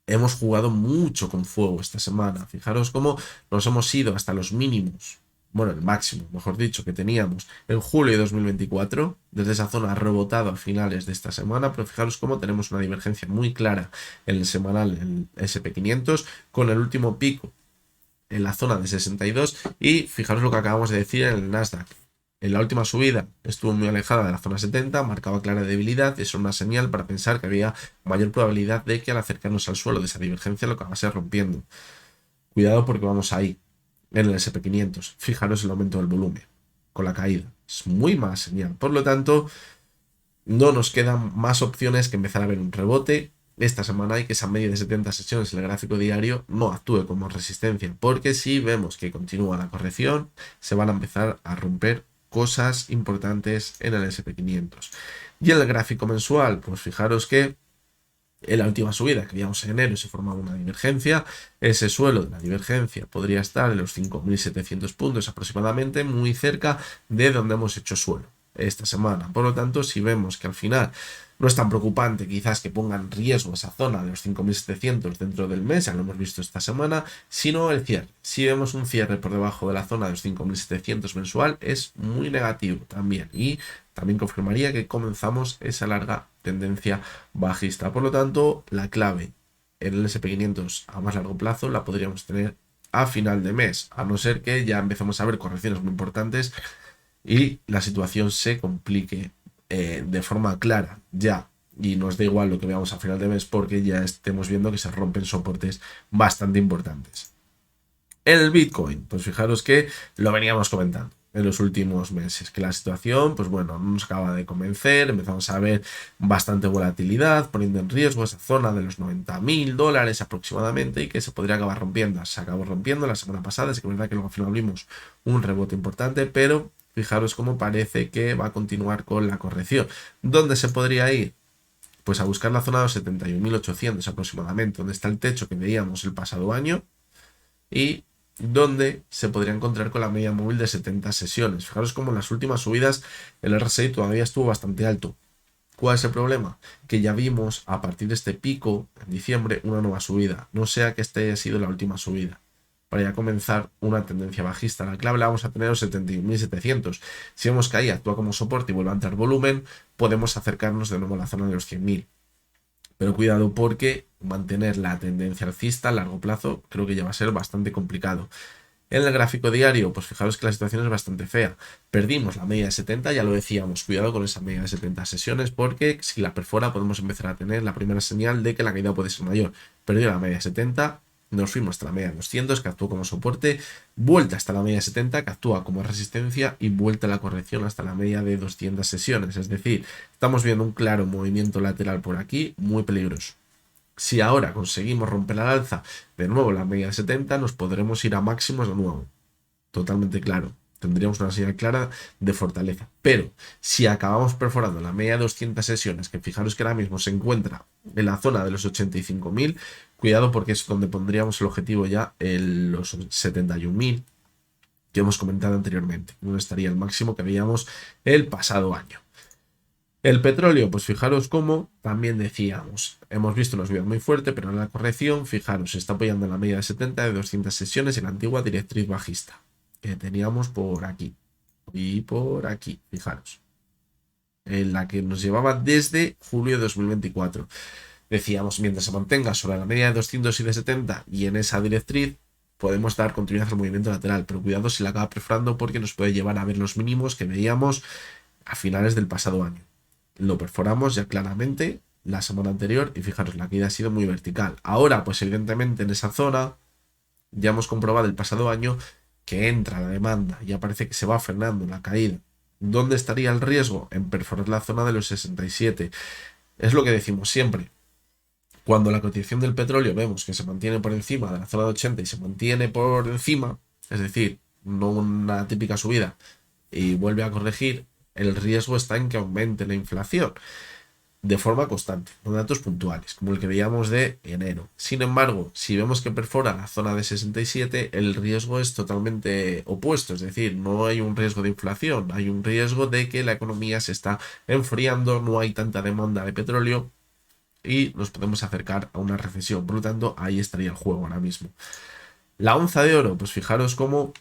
hemos jugado mucho con fuego esta semana. Fijaros cómo nos hemos ido hasta los mínimos, bueno, el máximo, mejor dicho, que teníamos en julio de 2024. Desde esa zona ha rebotado a finales de esta semana, pero fijaros cómo tenemos una divergencia muy clara en el semanal, en el SP500, con el último pico en la zona de 62. Y fijaros lo que acabamos de decir en el Nasdaq. En la última subida estuvo muy alejada de la zona 70, marcaba clara debilidad, es una señal para pensar que había mayor probabilidad de que al acercarnos al suelo de esa divergencia lo acabase rompiendo. Cuidado porque vamos ahí, en el SP500. Fijaros el aumento del volumen, con la caída. Es muy mala señal. Por lo tanto, no nos quedan más opciones que empezar a ver un rebote esta semana y que esa media de 70 sesiones en el gráfico diario no actúe como resistencia, porque si vemos que continúa la corrección, se van a empezar a romper cosas importantes en el SP500. Y en el gráfico mensual, pues fijaros que En la última subida que veíamos en enero se formaba una divergencia. Ese suelo de la divergencia podría estar en los 5.700 puntos aproximadamente, muy cerca de donde hemos hecho suelo esta semana. Por lo tanto, si vemos que al final no es tan preocupante quizás que pongan en riesgo esa zona de los 5.700 dentro del mes, ya lo hemos visto esta semana, sino el cierre. Si vemos un cierre por debajo de la zona de los 5.700 mensual, es muy negativo también, y también confirmaría que comenzamos esa larga tendencia bajista. Por lo tanto, la clave en el SP500 a más largo plazo la podríamos tener a final de mes, a no ser que ya empecemos a ver correcciones muy importantes y la situación se complique de forma clara ya, y nos da igual lo que veamos a final de mes porque ya estemos viendo que se rompen soportes bastante importantes. El Bitcoin, pues fijaros que lo veníamos comentando en los últimos meses, que la situación, pues bueno, no nos acaba de convencer, empezamos a ver bastante volatilidad, poniendo en riesgo esa zona de los $90.000 aproximadamente, y que se podría acabar rompiendo. Se acabó rompiendo la semana pasada, es que es verdad que luego al final vimos un rebote importante, pero fijaros cómo parece que va a continuar con la corrección. ¿Dónde se podría ir? Pues a buscar la zona de los 71.800 aproximadamente, donde está el techo que veíamos el pasado año, y donde se podría encontrar con la media móvil de 70 sesiones. Fijaros cómo en las últimas subidas el RSI todavía estuvo bastante alto. ¿Cuál es el problema? Que ya vimos a partir de este pico en diciembre una nueva subida. No sea que esta haya sido la última subida, para ya comenzar una tendencia bajista. La clave la vamos a tener los 71.700. Si vemos que ahí actúa como soporte y vuelve a entrar volumen, podemos acercarnos de nuevo a la zona de los 100.000. Pero cuidado, porque mantener la tendencia alcista a largo plazo creo que ya va a ser bastante complicado. En el gráfico diario, pues fijaros que la situación es bastante fea. Perdimos la media de 70, ya lo decíamos, cuidado con esa media de 70 sesiones, porque si la perfora podemos empezar a tener la primera señal de que la caída puede ser mayor. Perdió la media de 70, nos fuimos hasta la media de 200, que actuó como soporte, vuelta hasta la media de 70, que actúa como resistencia, y vuelta a la corrección hasta la media de 200 sesiones. Es decir, estamos viendo un claro movimiento lateral por aquí, muy peligroso. Si ahora conseguimos romper al alza de nuevo la media de 70, nos podremos ir a máximos de nuevo. Totalmente claro. Tendríamos una señal clara de fortaleza. Pero si acabamos perforando la media de 200 sesiones, que fijaros que ahora mismo se encuentra en la zona de los 85.000, cuidado, porque es donde pondríamos el objetivo ya en los 71.000 que hemos comentado anteriormente. No estaría el máximo que veíamos el pasado año. El petróleo, pues fijaros cómo también decíamos, hemos visto una subida muy fuerte, pero en la corrección, fijaros, se está apoyando en la media de 70 de 200 sesiones en la antigua directriz bajista que teníamos por aquí y por aquí, fijaros, en la que nos llevaba desde julio de 2024. Decíamos, mientras se mantenga sobre la media de 200 y de 70 y en esa directriz, podemos dar continuidad al movimiento lateral, pero cuidado si la acaba perforando, porque nos puede llevar a ver los mínimos que veíamos a finales del pasado año. Lo perforamos ya claramente la semana anterior y fijaros, la caída ha sido muy vertical. Ahora, pues evidentemente en esa zona ya hemos comprobado el pasado año que entra la demanda, ya parece que se va frenando la caída. ¿Dónde estaría el riesgo? En perforar la zona de los 67. Es lo que decimos siempre. Cuando la cotización del petróleo vemos que se mantiene por encima de la zona de 80 y se mantiene por encima, es decir, no una típica subida, y vuelve a corregir, el riesgo está en que aumente la inflación de forma constante, con datos puntuales, como el que veíamos de enero. Sin embargo, si vemos que perfora la zona de 67, el riesgo es totalmente opuesto, es decir, no hay un riesgo de inflación, hay un riesgo de que la economía se está enfriando, no hay tanta demanda de petróleo y nos podemos acercar a una recesión. Por lo tanto, ahí estaría el juego ahora mismo. La onza de oro, pues fijaros cómo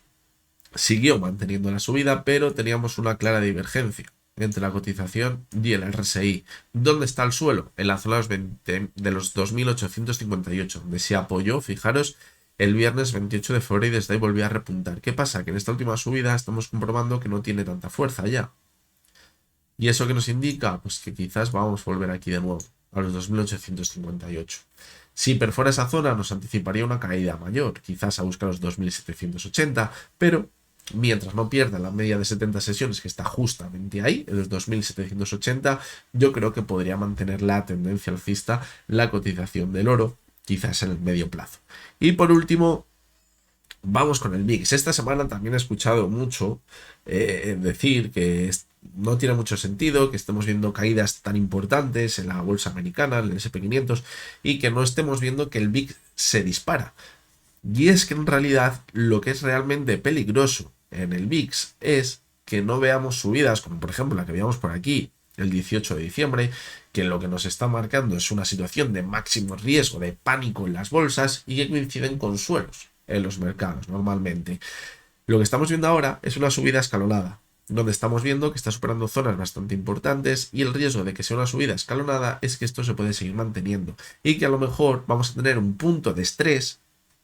siguió manteniendo la subida, pero teníamos una clara divergencia entre la cotización y el RSI. ¿Dónde está el suelo? En la zona de los 2.858, donde se apoyó, fijaros, el viernes 28 de febrero, y desde ahí volvió a repuntar. ¿Qué pasa? Que en esta última subida estamos comprobando que no tiene tanta fuerza ya. ¿Y eso qué nos indica? Pues que quizás vamos a volver aquí de nuevo, a los 2.858. Si perfora esa zona, nos anticiparía una caída mayor, quizás a buscar los 2.780, pero mientras no pierda la media de 70 sesiones, que está justamente ahí, en los 2.780, yo creo que podría mantener la tendencia alcista la cotización del oro, quizás en el medio plazo. Y por último, vamos con el VIX. Esta semana también he escuchado mucho decir que no tiene mucho sentido que estemos viendo caídas tan importantes en la bolsa americana, en el S&P 500, y que no estemos viendo que el VIX se dispara. Y es que en realidad lo que es realmente peligroso en el VIX es que no veamos subidas, como por ejemplo la que veíamos por aquí el 18 de diciembre, que lo que nos está marcando es una situación de máximo riesgo, de pánico en las bolsas y que coinciden con suelos en los mercados normalmente. Lo que estamos viendo ahora es una subida escalonada, donde estamos viendo que está superando zonas bastante importantes y el riesgo de que sea una subida escalonada es que esto se puede seguir manteniendo y que a lo mejor vamos a tener un punto de estrés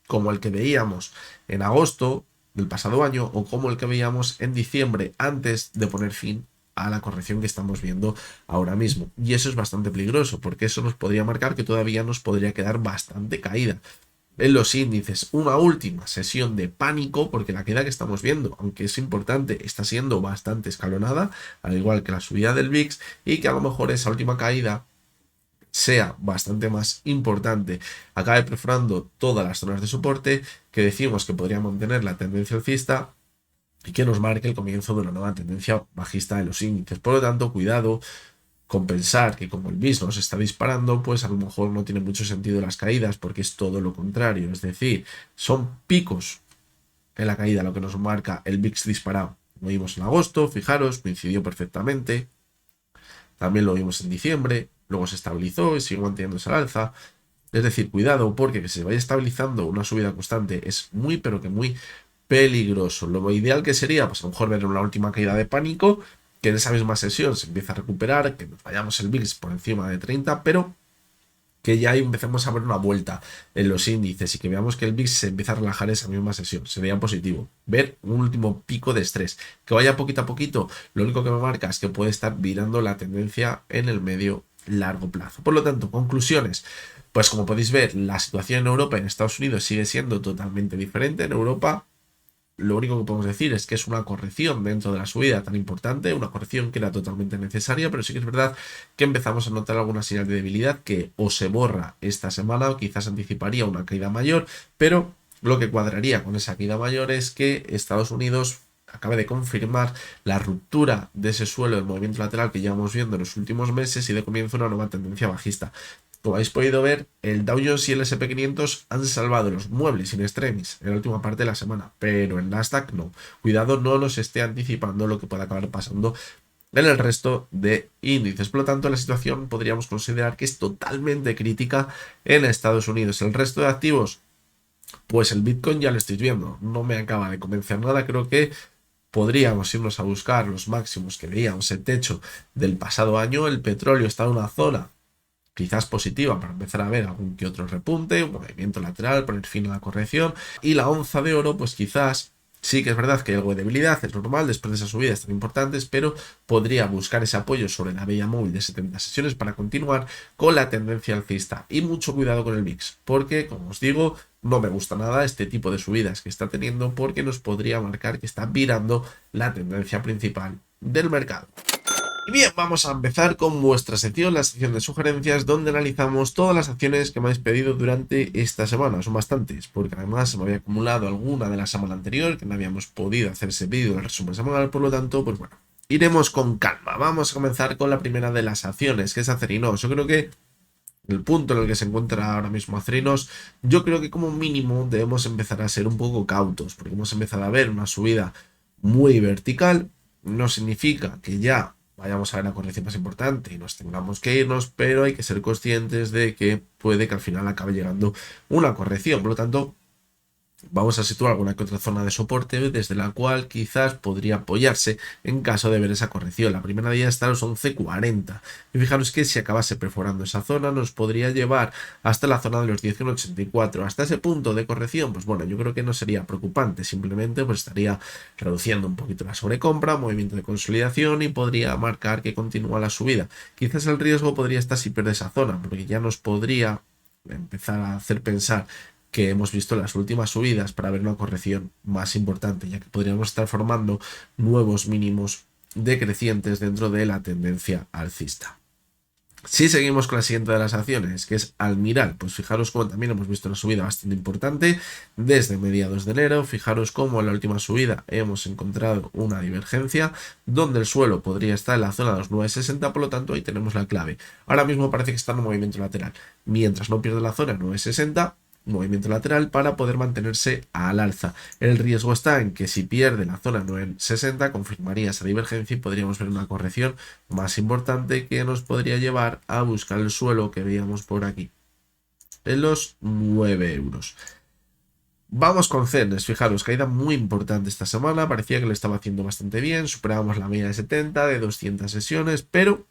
como el que veíamos en agosto del pasado año o como el que veíamos en diciembre antes de poner fin a la corrección que estamos viendo ahora mismo. Y eso es bastante peligroso porque eso nos podría marcar que todavía nos podría quedar bastante caída en los índices, una última sesión de pánico, porque la caída que estamos viendo, aunque es importante, está siendo bastante escalonada, al igual que la subida del VIX, y que a lo mejor esa última caída sea bastante más importante, acabe perforando todas las zonas de soporte, que decimos que podría mantener la tendencia alcista y que nos marque el comienzo de una nueva tendencia bajista en los índices. Por lo tanto, cuidado con pensar que como el VIX nos está disparando, pues a lo mejor no tiene mucho sentido las caídas, porque es todo lo contrario. Es decir, son picos en la caída lo que nos marca el VIX disparado. Lo vimos en agosto, fijaros, coincidió perfectamente. También lo vimos en diciembre, luego se estabilizó y sigue manteniéndose al alza. Es decir, cuidado, porque que se vaya estabilizando una subida constante es muy, pero que muy peligroso. Lo ideal que sería, pues a lo mejor ver una última caída de pánico, que en esa misma sesión se empieza a recuperar, que nos vayamos el VIX por encima de 30, pero que ya empecemos a ver una vuelta en los índices y que veamos que el VIX se empieza a relajar esa misma sesión. Sería positivo. Ver un último pico de estrés. Que vaya poquito a poquito, lo único que me marca es que puede estar virando la tendencia en el medio largo plazo. Por lo tanto, conclusiones. Pues como podéis ver, la situación en Europa y en Estados Unidos sigue siendo totalmente diferente. En Europa, lo único que podemos decir es que es una corrección dentro de la subida tan importante, una corrección que era totalmente necesaria, pero sí que es verdad que empezamos a notar alguna señal de debilidad que o se borra esta semana o quizás anticiparía una caída mayor, pero lo que cuadraría con esa caída mayor es que Estados Unidos acabe de confirmar la ruptura de ese suelo del movimiento lateral que llevamos viendo en los últimos meses y de comienzo una nueva tendencia bajista. Como habéis podido ver, el Dow Jones y el S&P 500 han salvado los muebles in extremis en la última parte de la semana, pero el Nasdaq no. Cuidado, no nos esté anticipando lo que pueda acabar pasando en el resto de índices. Por lo tanto, la situación podríamos considerar que es totalmente crítica en Estados Unidos. El resto de activos, pues el Bitcoin ya lo estáis viendo, no me acaba de convencer nada. Creo que podríamos irnos a buscar los máximos que veíamos, el techo del pasado año. El petróleo está en una zona quizás positiva para empezar a ver algún que otro repunte, un movimiento lateral, poner fin a la corrección. Y la onza de oro, pues quizás sí que es verdad que hay algo de debilidad, es normal después de esas subidas tan importantes, pero podría buscar ese apoyo sobre la media móvil de 70 sesiones para continuar con la tendencia alcista. Y mucho cuidado con el VIX, porque como os digo, no me gusta nada este tipo de subidas que está teniendo, porque nos podría marcar que está virando la tendencia principal del mercado. Y bien, vamos a empezar con vuestra sección, la sección de sugerencias, donde analizamos todas las acciones que me habéis pedido durante esta semana. Son bastantes, porque además se me había acumulado alguna de la semana anterior, que no habíamos podido hacer ese vídeo del resumen semanal, por lo tanto, pues bueno, iremos con calma. Vamos a comenzar con la primera de las acciones, que es Acerinox. Yo creo que el punto en el que se encuentra ahora mismo Acerinox, yo creo que como mínimo debemos empezar a ser un poco cautos, porque hemos empezado a ver una subida muy vertical. No significa que ya vayamos a ver la corrección más importante y nos tengamos que irnos, pero hay que ser conscientes de que puede que al final acabe llegando una corrección. Por lo tanto, vamos a situar alguna que otra zona de soporte desde la cual quizás podría apoyarse en caso de ver esa corrección. La primera de ellas está a los 11.40. Y fijaros que si acabase perforando esa zona nos podría llevar hasta la zona de los 10.84. Hasta ese punto de corrección, pues bueno, yo creo que no sería preocupante. Simplemente pues estaría reduciendo un poquito la sobrecompra, movimiento de consolidación y podría marcar que continúa la subida. Quizás el riesgo podría estar si pierde esa zona, porque ya nos podría empezar a hacer pensar que hemos visto en las últimas subidas para ver una corrección más importante, ya que podríamos estar formando nuevos mínimos decrecientes dentro de la tendencia alcista. Si seguimos con la siguiente de las acciones, que es Almiral, pues fijaros cómo también hemos visto una subida bastante importante desde mediados de enero. Fijaros cómo en la última subida hemos encontrado una divergencia donde el suelo podría estar en la zona de los 9,60, por lo tanto ahí tenemos la clave. Ahora mismo parece que está en un movimiento lateral. Mientras no pierde la zona 9,60, movimiento lateral para poder mantenerse al alza. El riesgo está en que si pierde la zona 9,60 confirmaría esa divergencia y podríamos ver una corrección más importante que nos podría llevar a buscar el suelo que veíamos por aquí en los 9 euros. Vamos con Cenes, fijaros, caída muy importante esta semana, parecía que lo estaba haciendo bastante bien, superábamos la media de 70 de 200 sesiones, pero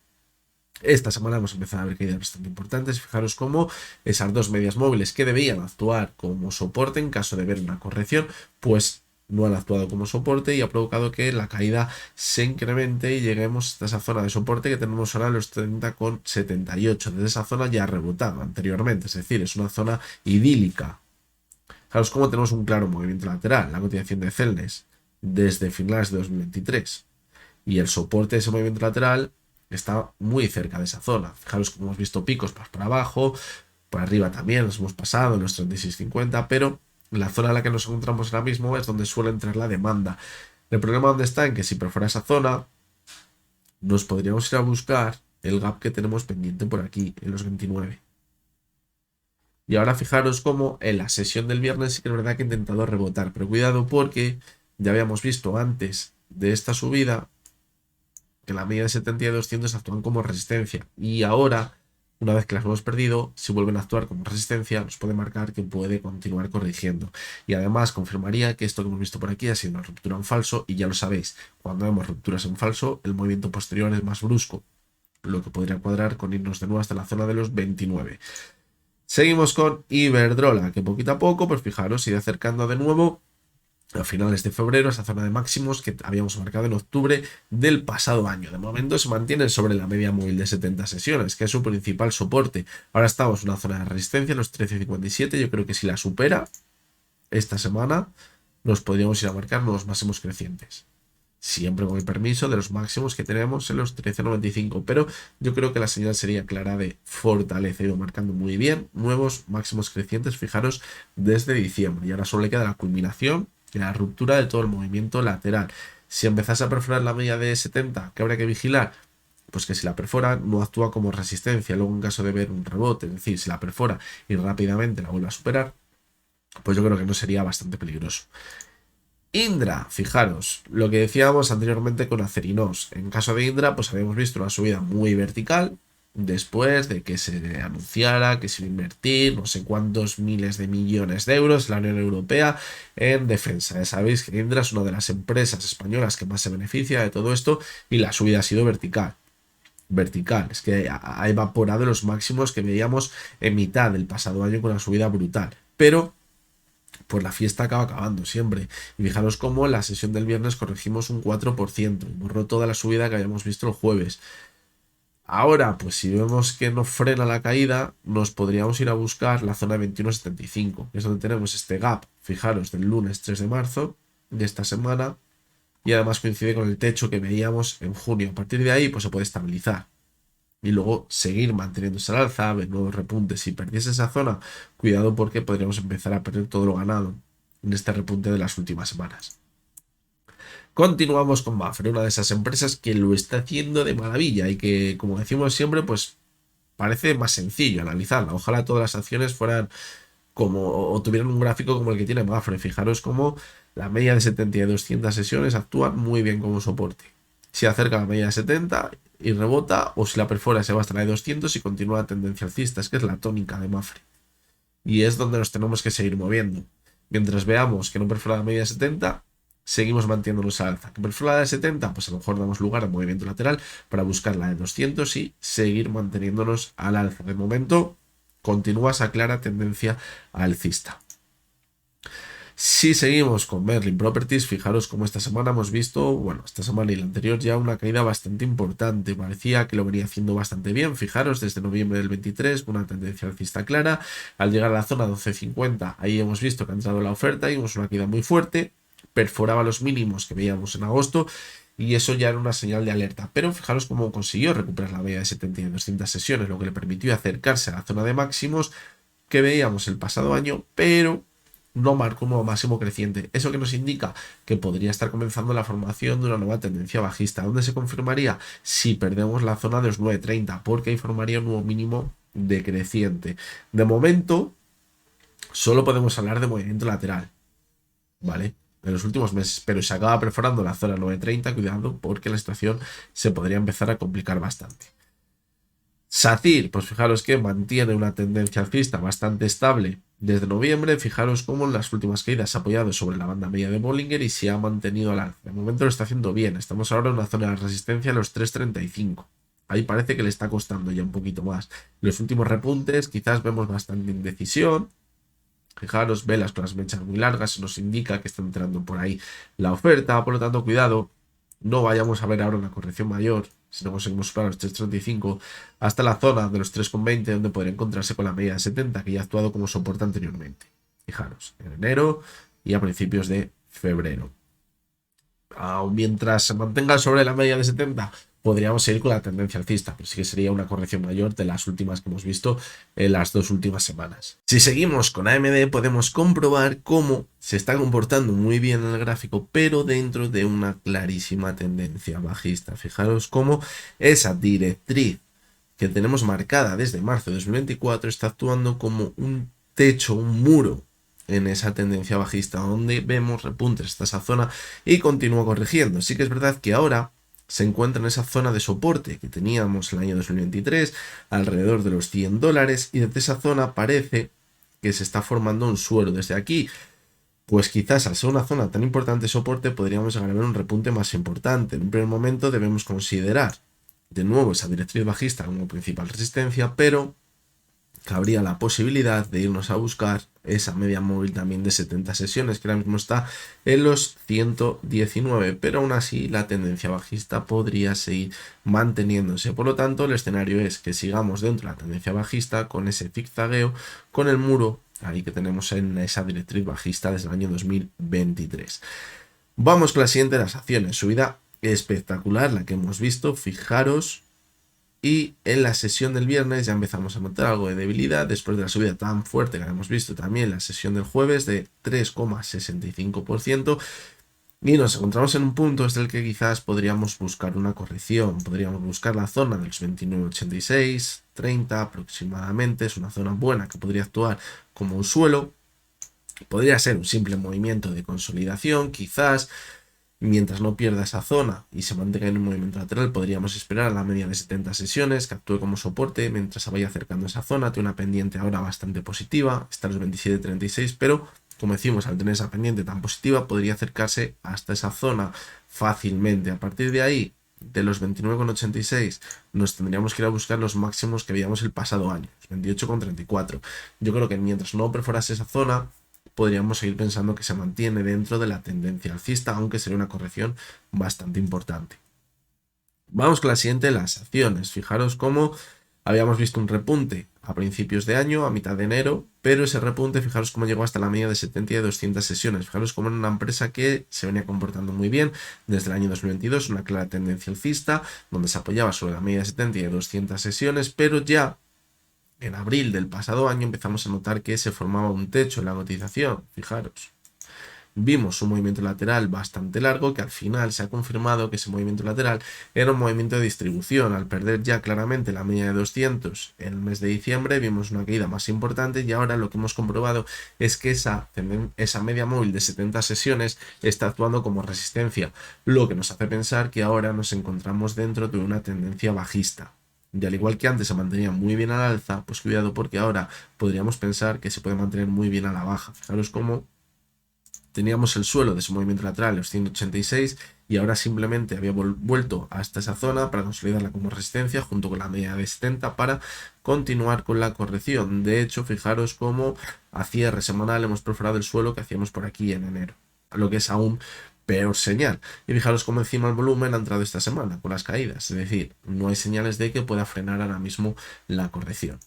esta semana hemos empezado a ver caídas bastante importantes. Fijaros cómo esas dos medias móviles que debían actuar como soporte en caso de ver una corrección, pues no han actuado como soporte y ha provocado que la caída se incremente y lleguemos hasta esa zona de soporte que tenemos ahora en los 30,78. Desde esa zona ya ha rebotado anteriormente, es decir, es una zona idílica. Fijaros cómo tenemos un claro movimiento lateral, la cotización de Celnes desde finales de 2023 y el soporte de ese movimiento lateral está muy cerca de esa zona. Fijaros que hemos visto picos más para abajo, por arriba también nos hemos pasado en los 36,50, pero la zona en la que nos encontramos ahora mismo es donde suele entrar la demanda. El problema donde está en que si perfora esa zona, nos podríamos ir a buscar el gap que tenemos pendiente por aquí, en los 29. Y ahora fijaros cómo en la sesión del viernes sí que es verdad que he intentado rebotar, pero cuidado porque ya habíamos visto antes de esta subida que la media de 70 y 200 actúan como resistencia y ahora, una vez que las hemos perdido, si vuelven a actuar como resistencia nos puede marcar que puede continuar corrigiendo y además confirmaría que esto que hemos visto por aquí ha sido una ruptura en falso y ya lo sabéis, cuando vemos rupturas en falso el movimiento posterior es más brusco, lo que podría cuadrar con irnos de nuevo hasta la zona de los 29. Seguimos con Iberdrola, que poquito a poco, pues fijaros, sigue acercando de nuevo a finales de febrero esa zona de máximos que habíamos marcado en octubre del pasado año. De momento se mantiene sobre la media móvil de 70 sesiones, que es su principal soporte. Ahora estamos en una zona de resistencia, los 13,57. Yo creo que si la supera esta semana, nos podríamos ir a marcar nuevos máximos crecientes. Siempre con el permiso de los máximos que tenemos en los 13,95. Pero yo creo que la señal sería clara de fortaleza. Ha ido marcando muy bien nuevos máximos crecientes, fijaros, desde diciembre. Y ahora solo le queda la culminación y la ruptura de todo el movimiento lateral. Si empezase a perforar la media de 70, ¿qué habría que vigilar? Pues que si la perfora no actúa como resistencia. Luego en caso de ver un rebote, es decir, si la perfora y rápidamente la vuelve a superar, pues yo creo que no sería bastante peligroso. Indra, fijaros, lo que decíamos anteriormente con Acerinos. En caso de Indra, pues habíamos visto una subida muy vertical después de que se anunciara que se iba a invertir no sé cuántos miles de millones de euros en la Unión Europea en defensa. Ya sabéis que Indra es una de las empresas españolas que más se beneficia de todo esto y la subida ha sido vertical. Vertical, es que ha evaporado los máximos que veíamos en mitad del pasado año con una subida brutal. Pero pues la fiesta acaba acabando siempre. Y fijaros cómo en la sesión del viernes corregimos un 4%, borró toda la subida que habíamos visto el jueves. Ahora, pues si vemos que no frena la caída, nos podríamos ir a buscar la zona de 21,75, que es donde tenemos este gap, fijaros, del lunes 3 de marzo de esta semana, y además coincide con el techo que veíamos en junio. A partir de ahí, pues se puede estabilizar y luego seguir manteniéndose al alza, ver nuevos repuntes. Si perdiese esa zona, cuidado porque podríamos empezar a perder todo lo ganado en este repunte de las últimas semanas. Continuamos con Mafre, una de esas empresas que lo está haciendo de maravilla y que, como decimos siempre, pues parece más sencillo analizarla. Ojalá todas las acciones fueran como o tuvieran un gráfico como el que tiene Mafre. Fijaros cómo la media de 70 y 200 sesiones actúa muy bien como soporte. Si acerca a la media de 70 y rebota, o si la perfora se va hasta la de 200 y continúa la tendencia alcista, es que es la tónica de Mafre. Y es donde nos tenemos que seguir moviendo. Mientras veamos que no perfora la media de 70, seguimos manteniéndonos al alza. Que perfora la de 70, pues a lo mejor damos lugar al movimiento lateral para buscar la de 200 y seguir manteniéndonos al alza. De momento, continúa esa clara tendencia alcista. Si seguimos con Merlin Properties, fijaros cómo esta semana hemos visto, bueno, esta semana y la anterior ya una caída bastante importante. Parecía que lo venía haciendo bastante bien. Fijaros, desde noviembre del 23, una tendencia alcista clara. Al llegar a la zona 12,50, ahí hemos visto que ha entrado la oferta y vemos una caída muy fuerte. Perforaba los mínimos que veíamos en agosto y eso ya era una señal de alerta. Pero fijaros cómo consiguió recuperar la media de 70 y 200 sesiones, lo que le permitió acercarse a la zona de máximos que veíamos el pasado año, pero no marcó un nuevo máximo creciente. ¿Eso que nos indica? Que podría estar comenzando la formación de una nueva tendencia bajista. ¿Dónde se confirmaría? Si perdemos la zona de los 9.30, porque ahí formaría un nuevo mínimo decreciente. De momento, solo podemos hablar de movimiento lateral, ¿vale? En los últimos meses, pero se acaba perforando la zona 9.30, cuidado, porque la situación se podría empezar a complicar bastante. SACIR, pues fijaros que mantiene una tendencia alcista bastante estable desde noviembre. Fijaros cómo en las últimas caídas se ha apoyado sobre la banda media de Bollinger y se ha mantenido al alza. De momento lo está haciendo bien. Estamos ahora en una zona de resistencia a los 3.35. Ahí parece que le está costando ya un poquito más. En los últimos repuntes quizás vemos bastante indecisión. Fijaros, velas con las mechas muy largas, nos indica que está entrando por ahí la oferta. Por lo tanto, cuidado, no vayamos a ver ahora una corrección mayor si no conseguimos superar los 3.35 hasta la zona de los 3.20, donde podría encontrarse con la media de 70 que ya ha actuado como soporte anteriormente. Fijaros, en enero y a principios de febrero. Mientras se mantenga sobre la media de 70, podríamos seguir con la tendencia alcista, pero sí que sería una corrección mayor de las últimas que hemos visto en las 2 últimas semanas. Si seguimos con AMD, podemos comprobar cómo se está comportando muy bien en el gráfico, pero dentro de una clarísima tendencia bajista. Fijaros cómo esa directriz que tenemos marcada desde marzo de 2024 está actuando como un techo, un muro en esa tendencia bajista, donde vemos repuntes hasta esa zona y continúa corrigiendo. Sí que es verdad que ahora se encuentra en esa zona de soporte que teníamos el año 2023, alrededor de los $100, y desde esa zona parece que se está formando un suelo. Desde aquí, pues quizás al ser una zona tan importante de soporte, podríamos llegar a ver un repunte más importante. En un primer momento debemos considerar de nuevo esa directriz bajista como principal resistencia, pero cabría la posibilidad de irnos a buscar esa media móvil también de 70 sesiones, que ahora mismo está en los 119, pero aún así la tendencia bajista podría seguir manteniéndose. Por lo tanto, el escenario es que sigamos dentro de la tendencia bajista con ese zigzagueo, con el muro ahí que tenemos en esa directriz bajista desde el año 2023. Vamos con la siguiente de las acciones. Subida espectacular la que hemos visto, fijaros. Y en la sesión del viernes ya empezamos a notar algo de debilidad después de la subida tan fuerte que hemos visto también en la sesión del jueves de 3,65%. Y nos encontramos en un punto desde el que quizás podríamos buscar una corrección. Podríamos buscar la zona de los 29,86, 30 aproximadamente. Es una zona buena que podría actuar como un suelo. Podría ser un simple movimiento de consolidación, quizás. Mientras no pierda esa zona y se mantenga en un movimiento lateral, podríamos esperar a la media de 70 sesiones que actúe como soporte mientras se vaya acercando a esa zona. Tiene una pendiente ahora bastante positiva, está en los 27,36, pero como decimos, al tener esa pendiente tan positiva, podría acercarse hasta esa zona fácilmente. A partir de ahí, de los 29,86, nos tendríamos que ir a buscar los máximos que veíamos el pasado año, los 28,34. Yo creo que mientras no perforase esa zona, podríamos seguir pensando que se mantiene dentro de la tendencia alcista, aunque sería una corrección bastante importante. Vamos con la siguiente, las acciones. Fijaros cómo habíamos visto un repunte a principios de año, a mitad de enero, pero ese repunte, fijaros cómo llegó hasta la media de 70 y de 200 sesiones. Fijaros cómo era una empresa que se venía comportando muy bien desde el año 2022, una clara tendencia alcista, donde se apoyaba sobre la media de 70 y de 200 sesiones, pero ya en abril del pasado año empezamos a notar que se formaba un techo en la cotización. Fijaros, vimos un movimiento lateral bastante largo que al final se ha confirmado que ese movimiento lateral era un movimiento de distribución. Al perder ya claramente la media de 200 en el mes de diciembre, vimos una caída más importante y ahora lo que hemos comprobado es que esa media móvil de 70 sesiones está actuando como resistencia, lo que nos hace pensar que ahora nos encontramos dentro de una tendencia bajista. Y al igual que antes se mantenía muy bien al alza, pues cuidado porque ahora podríamos pensar que se puede mantener muy bien a la baja. Fijaros cómo teníamos el suelo de ese movimiento lateral, los 186, y ahora simplemente había vuelto hasta esa zona para consolidarla como resistencia junto con la media de 70 para continuar con la corrección. De hecho, fijaros cómo a cierre semanal hemos perforado el suelo que hacíamos por aquí en enero, lo que es aún peor señal. Y fijaros cómo encima el volumen ha entrado esta semana con las caídas, es decir, no hay señales de que pueda frenar ahora mismo la corrección.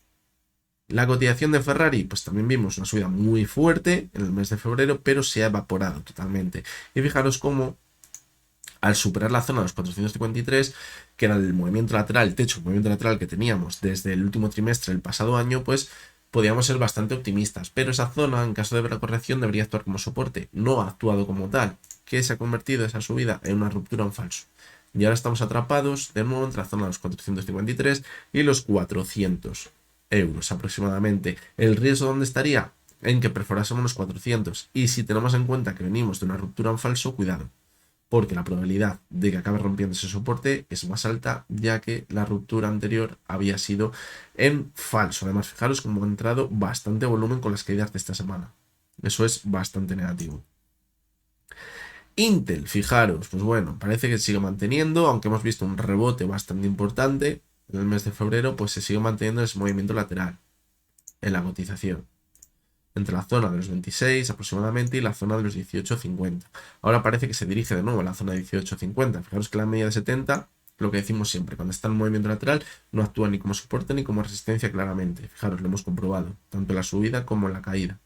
La cotización de Ferrari, pues también vimos una subida muy fuerte en el mes de febrero, pero se ha evaporado totalmente. Y fijaros cómo al superar la zona de los 453, que era el movimiento lateral, el techo, el movimiento lateral que teníamos desde el último trimestre del pasado año, pues podíamos ser bastante optimistas. Pero esa zona, en caso de ver la corrección, debería actuar como soporte. No ha actuado como tal, que se ha convertido esa subida en una ruptura en falso. Y ahora estamos atrapados de nuevo entre la zona de los 453 y los 400 euros aproximadamente. ¿El riesgo dónde estaría? En que perforásemos los 400. Y si tenemos en cuenta que venimos de una ruptura en falso, cuidado, porque la probabilidad de que acabe rompiendo ese soporte es más alta, ya que la ruptura anterior había sido en falso. Además, fijaros cómo ha entrado bastante volumen con las caídas de esta semana. Eso es bastante negativo. Intel, fijaros, pues bueno, parece que sigue manteniendo, aunque hemos visto un rebote bastante importante en el mes de febrero, pues se sigue manteniendo ese movimiento lateral en la cotización, entre la zona de los 26 aproximadamente y la zona de los 18.50. Ahora parece que se dirige de nuevo a la zona de 18.50. Fijaros que la media de 70, lo que decimos siempre, cuando está en movimiento lateral, no actúa ni como soporte ni como resistencia claramente. Fijaros, lo hemos comprobado, tanto en la subida como en la caída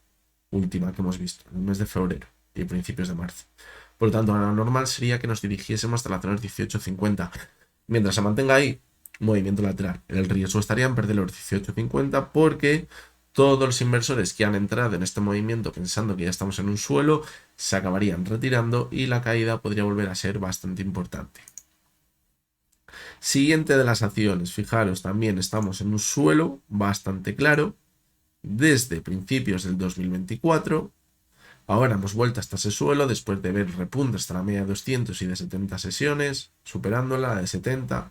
última que hemos visto, en el mes de febrero y principios de marzo. Por lo tanto, lo normal sería que nos dirigiésemos hasta la zona de 18.50. Mientras se mantenga ahí, movimiento lateral. El riesgo estaría en perder los 18.50 porque todos los inversores que han entrado en este movimiento pensando que ya estamos en un suelo se acabarían retirando y la caída podría volver a ser bastante importante. Siguiente de las acciones, fijaros, también estamos en un suelo bastante claro desde principios del 2024. Ahora hemos vuelto hasta ese suelo después de ver repuntes hasta la media de 200 y de 70 sesiones, superándola de 70.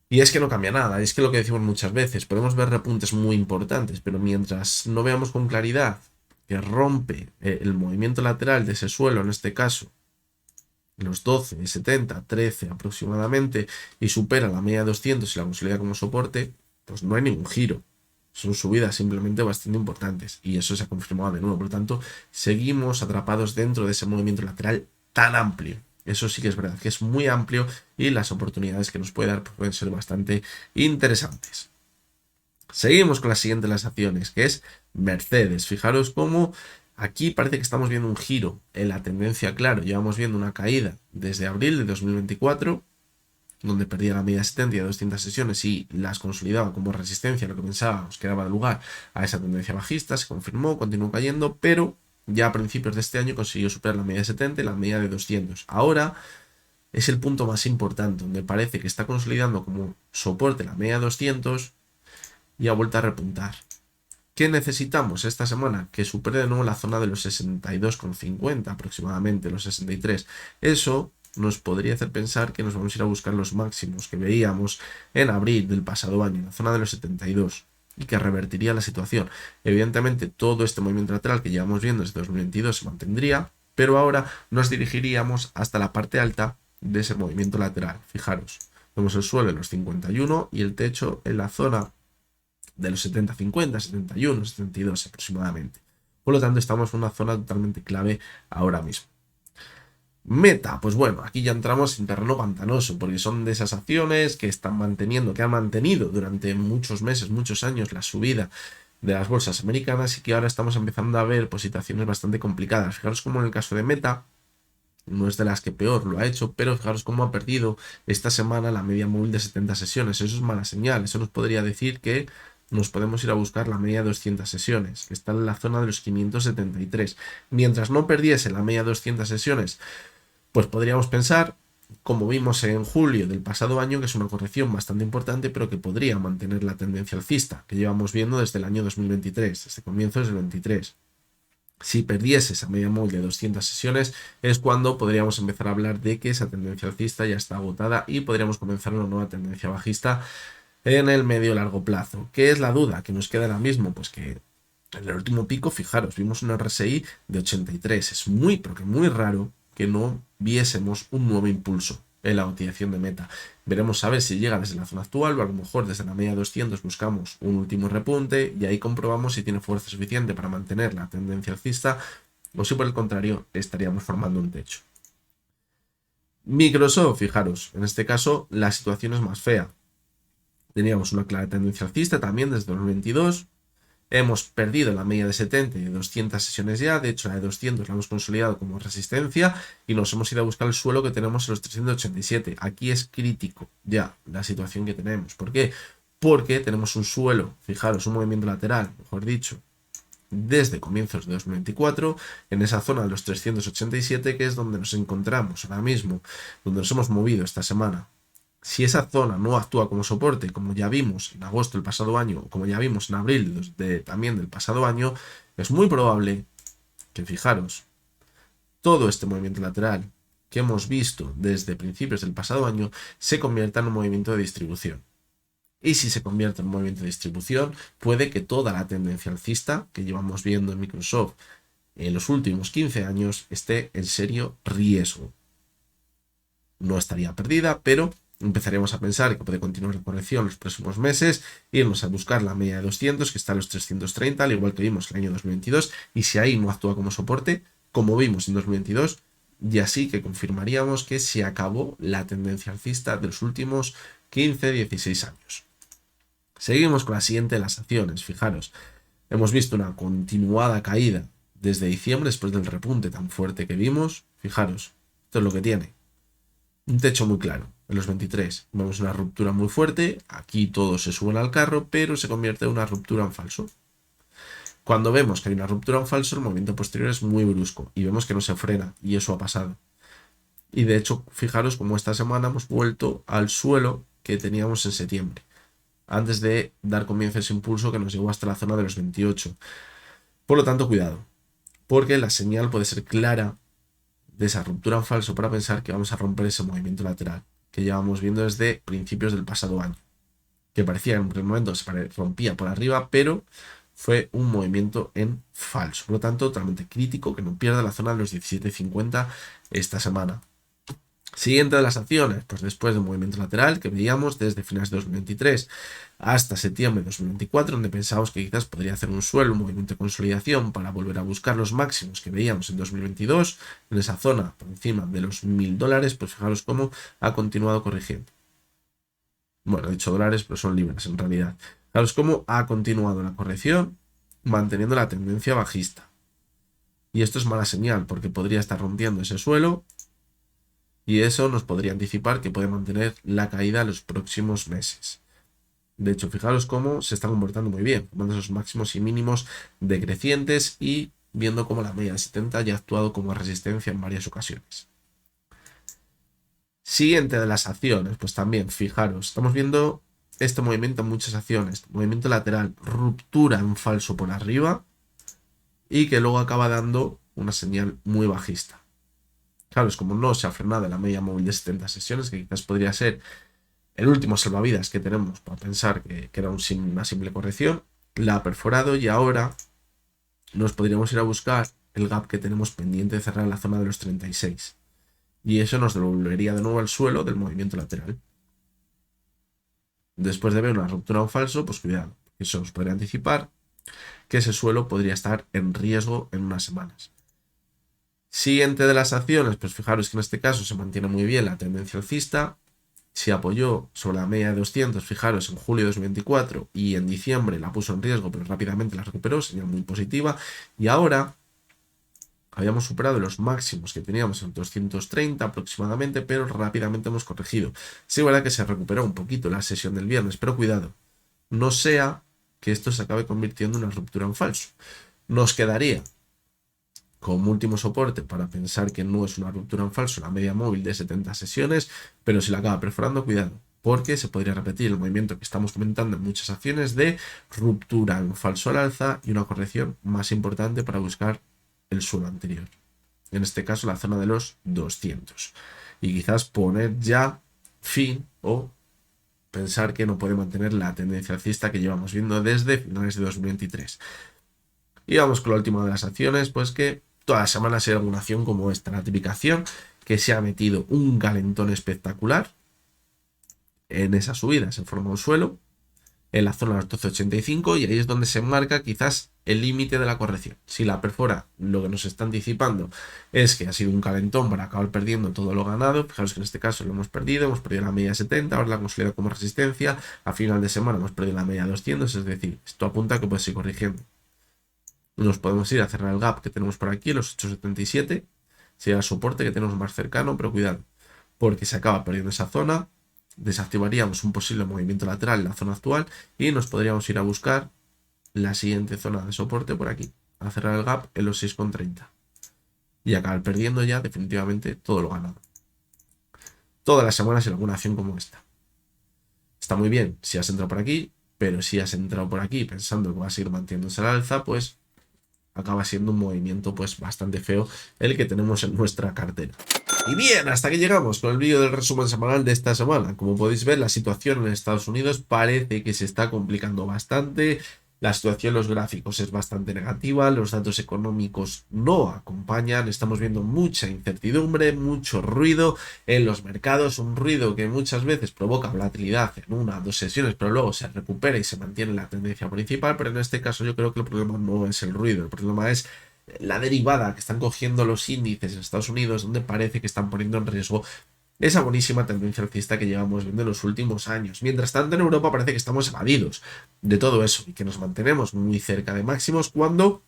Y es que no cambia nada, es que lo que decimos muchas veces, podemos ver repuntes muy importantes, pero mientras no veamos con claridad que rompe el movimiento lateral de ese suelo, en este caso, los 12, 70, 13 aproximadamente, y supera la media de 200 y la consolida como soporte, pues no hay ningún giro. Son subidas simplemente bastante importantes y eso se ha confirmado de nuevo. Por lo tanto, seguimos atrapados dentro de ese movimiento lateral tan amplio. Eso sí que es verdad, que es muy amplio y las oportunidades que nos puede dar pueden ser bastante interesantes. Seguimos con la siguiente de las acciones, que es Mercedes. Fijaros cómo aquí parece que estamos viendo un giro en la tendencia, claro. Llevamos viendo una caída desde abril de 2024, donde perdía la media 70 de 200 sesiones y las consolidaba como resistencia, lo que pensábamos que daba lugar a esa tendencia bajista, se confirmó, continuó cayendo, pero ya a principios de este año consiguió superar la media 70 y la media de 200. Ahora es el punto más importante, donde parece que está consolidando como soporte la media 200 y ha vuelto a repuntar. ¿Qué necesitamos esta semana? Que supere de nuevo la zona de los 62,50 aproximadamente, los 63. Eso nos podría hacer pensar que nos vamos a ir a buscar los máximos que veíamos en abril del pasado año, en la zona de los 72, y que revertiría la situación. Evidentemente, todo este movimiento lateral que llevamos viendo desde 2022 se mantendría, pero ahora nos dirigiríamos hasta la parte alta de ese movimiento lateral. Fijaros, vemos el suelo en los 51 y el techo en la zona de los 70, 50, 71, 72 aproximadamente. Por lo tanto, estamos en una zona totalmente clave ahora mismo. Meta, pues bueno, aquí ya entramos en terreno pantanoso, porque son de esas acciones que están manteniendo, que han mantenido durante muchos meses, muchos años la subida de las bolsas americanas y que ahora estamos empezando a ver pues, situaciones bastante complicadas. Fijaros como en el caso de Meta, no es de las que peor lo ha hecho, pero fijaros cómo ha perdido esta semana la media móvil de 70 sesiones. Eso es mala señal, eso nos podría decir que nos podemos ir a buscar la media de 200 sesiones, que está en la zona de los 573. Mientras no perdiese la media de 200 sesiones, pues podríamos pensar, como vimos en julio del pasado año, que es una corrección bastante importante, pero que podría mantener la tendencia alcista que llevamos viendo desde el año 2023, desde comienzos del 23. Si perdiese esa media móvil de 200 sesiones, es cuando podríamos empezar a hablar de que esa tendencia alcista ya está agotada y podríamos comenzar una nueva tendencia bajista en el medio largo plazo. ¿Qué es la duda que nos queda ahora mismo? Pues que en el último pico, fijaros, vimos un RSI de 83. Es muy, pero que muy raro que no viésemos un nuevo impulso en la cotización de Meta. Veremos a ver si llega desde la zona actual o a lo mejor desde la media 200 buscamos un último repunte y ahí comprobamos si tiene fuerza suficiente para mantener la tendencia alcista o si por el contrario estaríamos formando un techo. Microsoft, fijaros, en este caso la situación es más fea. Teníamos una clara tendencia alcista también desde 2022 Hemos perdido la media de 70 y de 200 sesiones ya, de hecho la de 200 la hemos consolidado como resistencia y nos hemos ido a buscar el suelo que tenemos en los 387. Aquí es crítico ya la situación que tenemos. ¿Por qué? Porque tenemos un suelo, fijaros, un movimiento lateral, mejor dicho, desde comienzos de 2024, en esa zona de los 387, que es donde nos encontramos ahora mismo, donde nos hemos movido esta semana. Si esa zona no actúa como soporte, como ya vimos en agosto del pasado año, o como ya vimos en abril también del pasado año, es muy probable que, fijaros, todo este movimiento lateral que hemos visto desde principios del pasado año se convierta en un movimiento de distribución. Y si se convierte en un movimiento de distribución, puede que toda la tendencia alcista que llevamos viendo en Microsoft en los últimos 15 años esté en serio riesgo. No estaría perdida, pero empezaremos a pensar que puede continuar la corrección los próximos meses, irnos a buscar la media de 200, que está en los 330, al igual que vimos el año 2022, y si ahí no actúa como soporte, como vimos en 2022, y así que confirmaríamos que se acabó la tendencia alcista de los últimos 15-16 años. Seguimos con la siguiente de las acciones, fijaros, hemos visto una continuada caída desde diciembre, después del repunte tan fuerte que vimos, fijaros, esto es lo que tiene. Un techo muy claro, en los 23 vemos una ruptura muy fuerte, aquí todos se suben al carro, pero se convierte en una ruptura en falso. Cuando vemos que hay una ruptura en falso, el movimiento posterior es muy brusco y vemos que no se frena, y eso ha pasado. Y de hecho, fijaros como esta semana hemos vuelto al suelo que teníamos en septiembre, antes de dar comienzo a ese impulso que nos llegó hasta la zona de los 28. Por lo tanto, cuidado, porque la señal puede ser clara de esa ruptura en falso para pensar que vamos a romper ese movimiento lateral que llevamos viendo desde principios del pasado año, que parecía en un primer momento se rompía por arriba, pero fue un movimiento en falso. Por lo tanto, totalmente crítico que no pierda la zona de los 17.50 esta semana. Siguiente de las acciones, pues después del movimiento lateral que veíamos desde finales de 2023 hasta septiembre de 2024, donde pensábamos que quizás podría hacer un suelo, un movimiento de consolidación para volver a buscar los máximos que veíamos en 2022, en esa zona por encima de los $1.000, pues fijaros cómo ha continuado corrigiendo. Bueno, he dicho dólares, pero son libras en realidad. Fijaros cómo ha continuado la corrección, manteniendo la tendencia bajista. Y esto es mala señal, porque podría estar rompiendo ese suelo, y eso nos podría anticipar que puede mantener la caída en los próximos meses. De hecho, fijaros cómo se está comportando muy bien, tomando esos máximos y mínimos decrecientes y viendo cómo la media de 70 ya ha actuado como resistencia en varias ocasiones. Siguiente de las acciones, pues también, fijaros, estamos viendo este movimiento en muchas acciones. Movimiento lateral, ruptura en falso por arriba y que luego acaba dando una señal muy bajista. Claro, es como no se ha frenado la media móvil de 70 sesiones, que quizás podría ser el último salvavidas que tenemos para pensar que era una simple corrección, la ha perforado y ahora nos podríamos ir a buscar el gap que tenemos pendiente de cerrar en la zona de los 36. Y eso nos devolvería de nuevo al suelo del movimiento lateral. Después de ver una ruptura en falso, pues cuidado, eso nos podría anticipar que ese suelo podría estar en riesgo en unas semanas. Siguiente de las acciones, pues fijaros que en este caso se mantiene muy bien la tendencia alcista. Se apoyó sobre la media de 200, fijaros, en julio de 2024 y en diciembre la puso en riesgo, pero rápidamente la recuperó, señal muy positiva. Y ahora habíamos superado los máximos que teníamos en 230 aproximadamente, pero rápidamente hemos corregido. Sí, es verdad que se recuperó un poquito la sesión del viernes, pero cuidado, no sea que esto se acabe convirtiendo en una ruptura en falso. Nos quedaría como último soporte para pensar que no es una ruptura en falso la media móvil de 70 sesiones, pero si la acaba perforando, cuidado, porque se podría repetir el movimiento que estamos comentando en muchas acciones de ruptura en falso al alza y una corrección más importante para buscar el suelo anterior, en este caso la zona de los 200, y quizás poner ya fin o pensar que no puede mantener la tendencia alcista que llevamos viendo desde finales de 2023. Y vamos con la última de las acciones, pues que todas las semanas hay alguna acción como esta, la típica acción que se ha metido un calentón espectacular en esa subida, se forma un suelo en la zona de los 12.85 y ahí es donde se marca quizás el límite de la corrección. Si la perfora, lo que nos está anticipando es que ha sido un calentón para acabar perdiendo todo lo ganado. Fijaros que en este caso lo hemos perdido la media de 70, ahora la considero como resistencia. A final de semana hemos perdido la media de 200, es decir, esto apunta a que puede seguir corrigiendo. Nos podemos ir a cerrar el gap que tenemos por aquí, los 8,77. Sería el soporte que tenemos más cercano, pero cuidado, porque se acaba perdiendo esa zona. Desactivaríamos un posible movimiento lateral en la zona actual y nos podríamos ir a buscar la siguiente zona de soporte por aquí, a cerrar el gap en los 6,30 y acabar perdiendo ya definitivamente todo lo ganado. Todas las semanas en alguna acción como esta. Está muy bien si has entrado por aquí, pero si has entrado por aquí pensando que va a seguir manteniéndose al alza, pues acaba siendo un movimiento pues bastante feo el que tenemos en nuestra cartera. Y bien, hasta aquí llegamos con el vídeo del resumen semanal de esta semana. Como podéis ver, la situación en Estados Unidos parece que se está complicando bastante. La situación en los gráficos es bastante negativa, los datos económicos no acompañan, estamos viendo mucha incertidumbre, mucho ruido en los mercados, un ruido que muchas veces provoca volatilidad en una o dos sesiones, pero luego se recupera y se mantiene la tendencia principal, pero en este caso yo creo que el problema no es el ruido, el problema es la derivada que están cogiendo los índices en Estados Unidos, donde parece que están poniendo en riesgo esa buenísima tendencia alcista que llevamos viendo en los últimos años. Mientras tanto, en Europa parece que estamos evadidos de todo eso y que nos mantenemos muy cerca de máximos cuando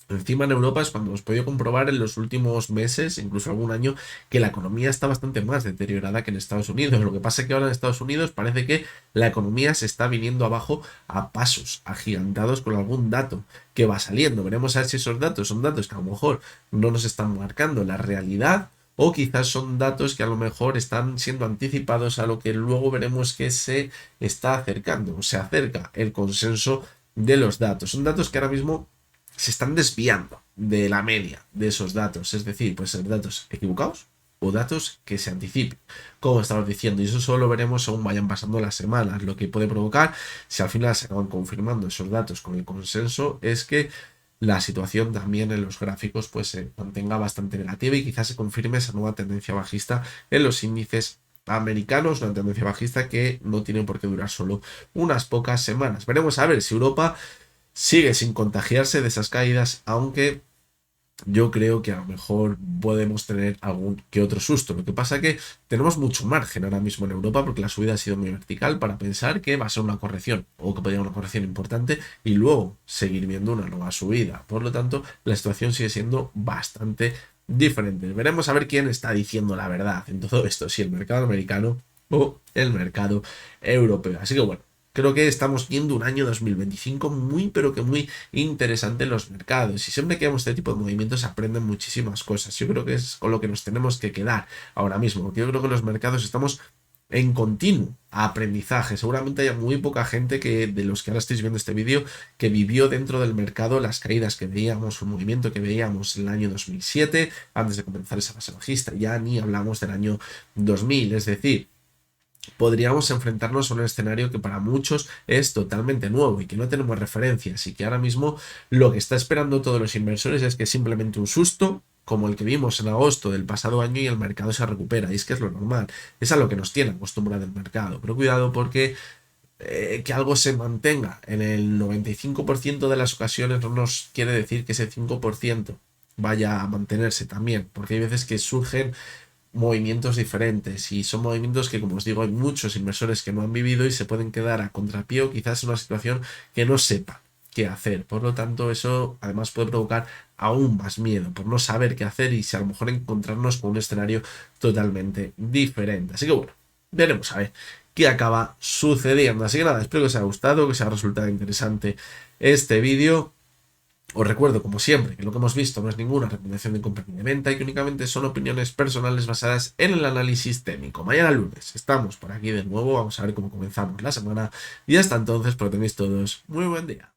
encima en Europa es cuando hemos podido comprobar en los últimos meses, incluso algún año, que la economía está bastante más deteriorada que en Estados Unidos. Lo que pasa es que ahora en Estados Unidos parece que la economía se está viniendo abajo a pasos agigantados con algún dato que va saliendo. Veremos a ver si esos datos son datos que a lo mejor no nos están marcando la realidad, o quizás son datos que a lo mejor están siendo anticipados a lo que luego veremos que se está acercando, o se acerca el consenso de los datos. Son datos que ahora mismo se están desviando de la media de esos datos, es decir, pueden ser datos equivocados o datos que se anticipen, como estamos diciendo, y eso solo lo veremos según vayan pasando las semanas. Lo que puede provocar, si al final se acaban confirmando esos datos con el consenso, es que la situación también en los gráficos pues se mantenga bastante negativa y quizás se confirme esa nueva tendencia bajista en los índices americanos, una tendencia bajista que no tiene por qué durar solo unas pocas semanas. Veremos a ver si Europa sigue sin contagiarse de esas caídas, aunque yo creo que a lo mejor podemos tener algún que otro susto. Lo que pasa es que tenemos mucho margen ahora mismo en Europa porque la subida ha sido muy vertical para pensar que va a ser una corrección o que podría ser una corrección importante y luego seguir viendo una nueva subida. Por lo tanto, la situación sigue siendo bastante diferente. Veremos a ver quién está diciendo la verdad en todo esto, si el mercado americano o el mercado europeo. Así que bueno, creo que estamos viendo un año 2025 muy, pero que muy interesante en los mercados. Y siempre que vemos este tipo de movimientos se aprenden muchísimas cosas. Yo creo que es con lo que nos tenemos que quedar ahora mismo. Porque yo creo que los mercados estamos en continuo aprendizaje. Seguramente haya muy poca gente que de los que ahora estáis viendo este vídeo que vivió dentro del mercado las caídas que veíamos, el movimiento que veíamos en el año 2007, antes de comenzar esa fase bajista. Ya ni hablamos del año 2000. Es decir, podríamos enfrentarnos a un escenario que para muchos es totalmente nuevo y que no tenemos referencias y que ahora mismo lo que está esperando todos los inversores es que simplemente un susto como el que vimos en agosto del pasado año y el mercado se recupera, y es que es lo normal, es a lo que nos tiene acostumbrado el mercado, pero cuidado porque que algo se mantenga en el 95% de las ocasiones no nos quiere decir que ese 5% vaya a mantenerse también, porque hay veces que surgen movimientos diferentes y son movimientos que, como os digo, hay muchos inversores que no han vivido y se pueden quedar a contrapié o quizás en una situación que no sepan qué hacer. Por lo tanto, eso además puede provocar aún más miedo por no saber qué hacer y si a lo mejor encontrarnos con un escenario totalmente diferente. Así que bueno, veremos a ver qué acaba sucediendo. Así que nada, espero que os haya gustado, que os haya resultado interesante este vídeo. Os recuerdo, como siempre, que lo que hemos visto no es ninguna recomendación de compra ni de venta y que únicamente son opiniones personales basadas en el análisis técnico. Mañana lunes estamos por aquí de nuevo, vamos a ver cómo comenzamos la semana y hasta entonces, pero tenéis todos muy buen día.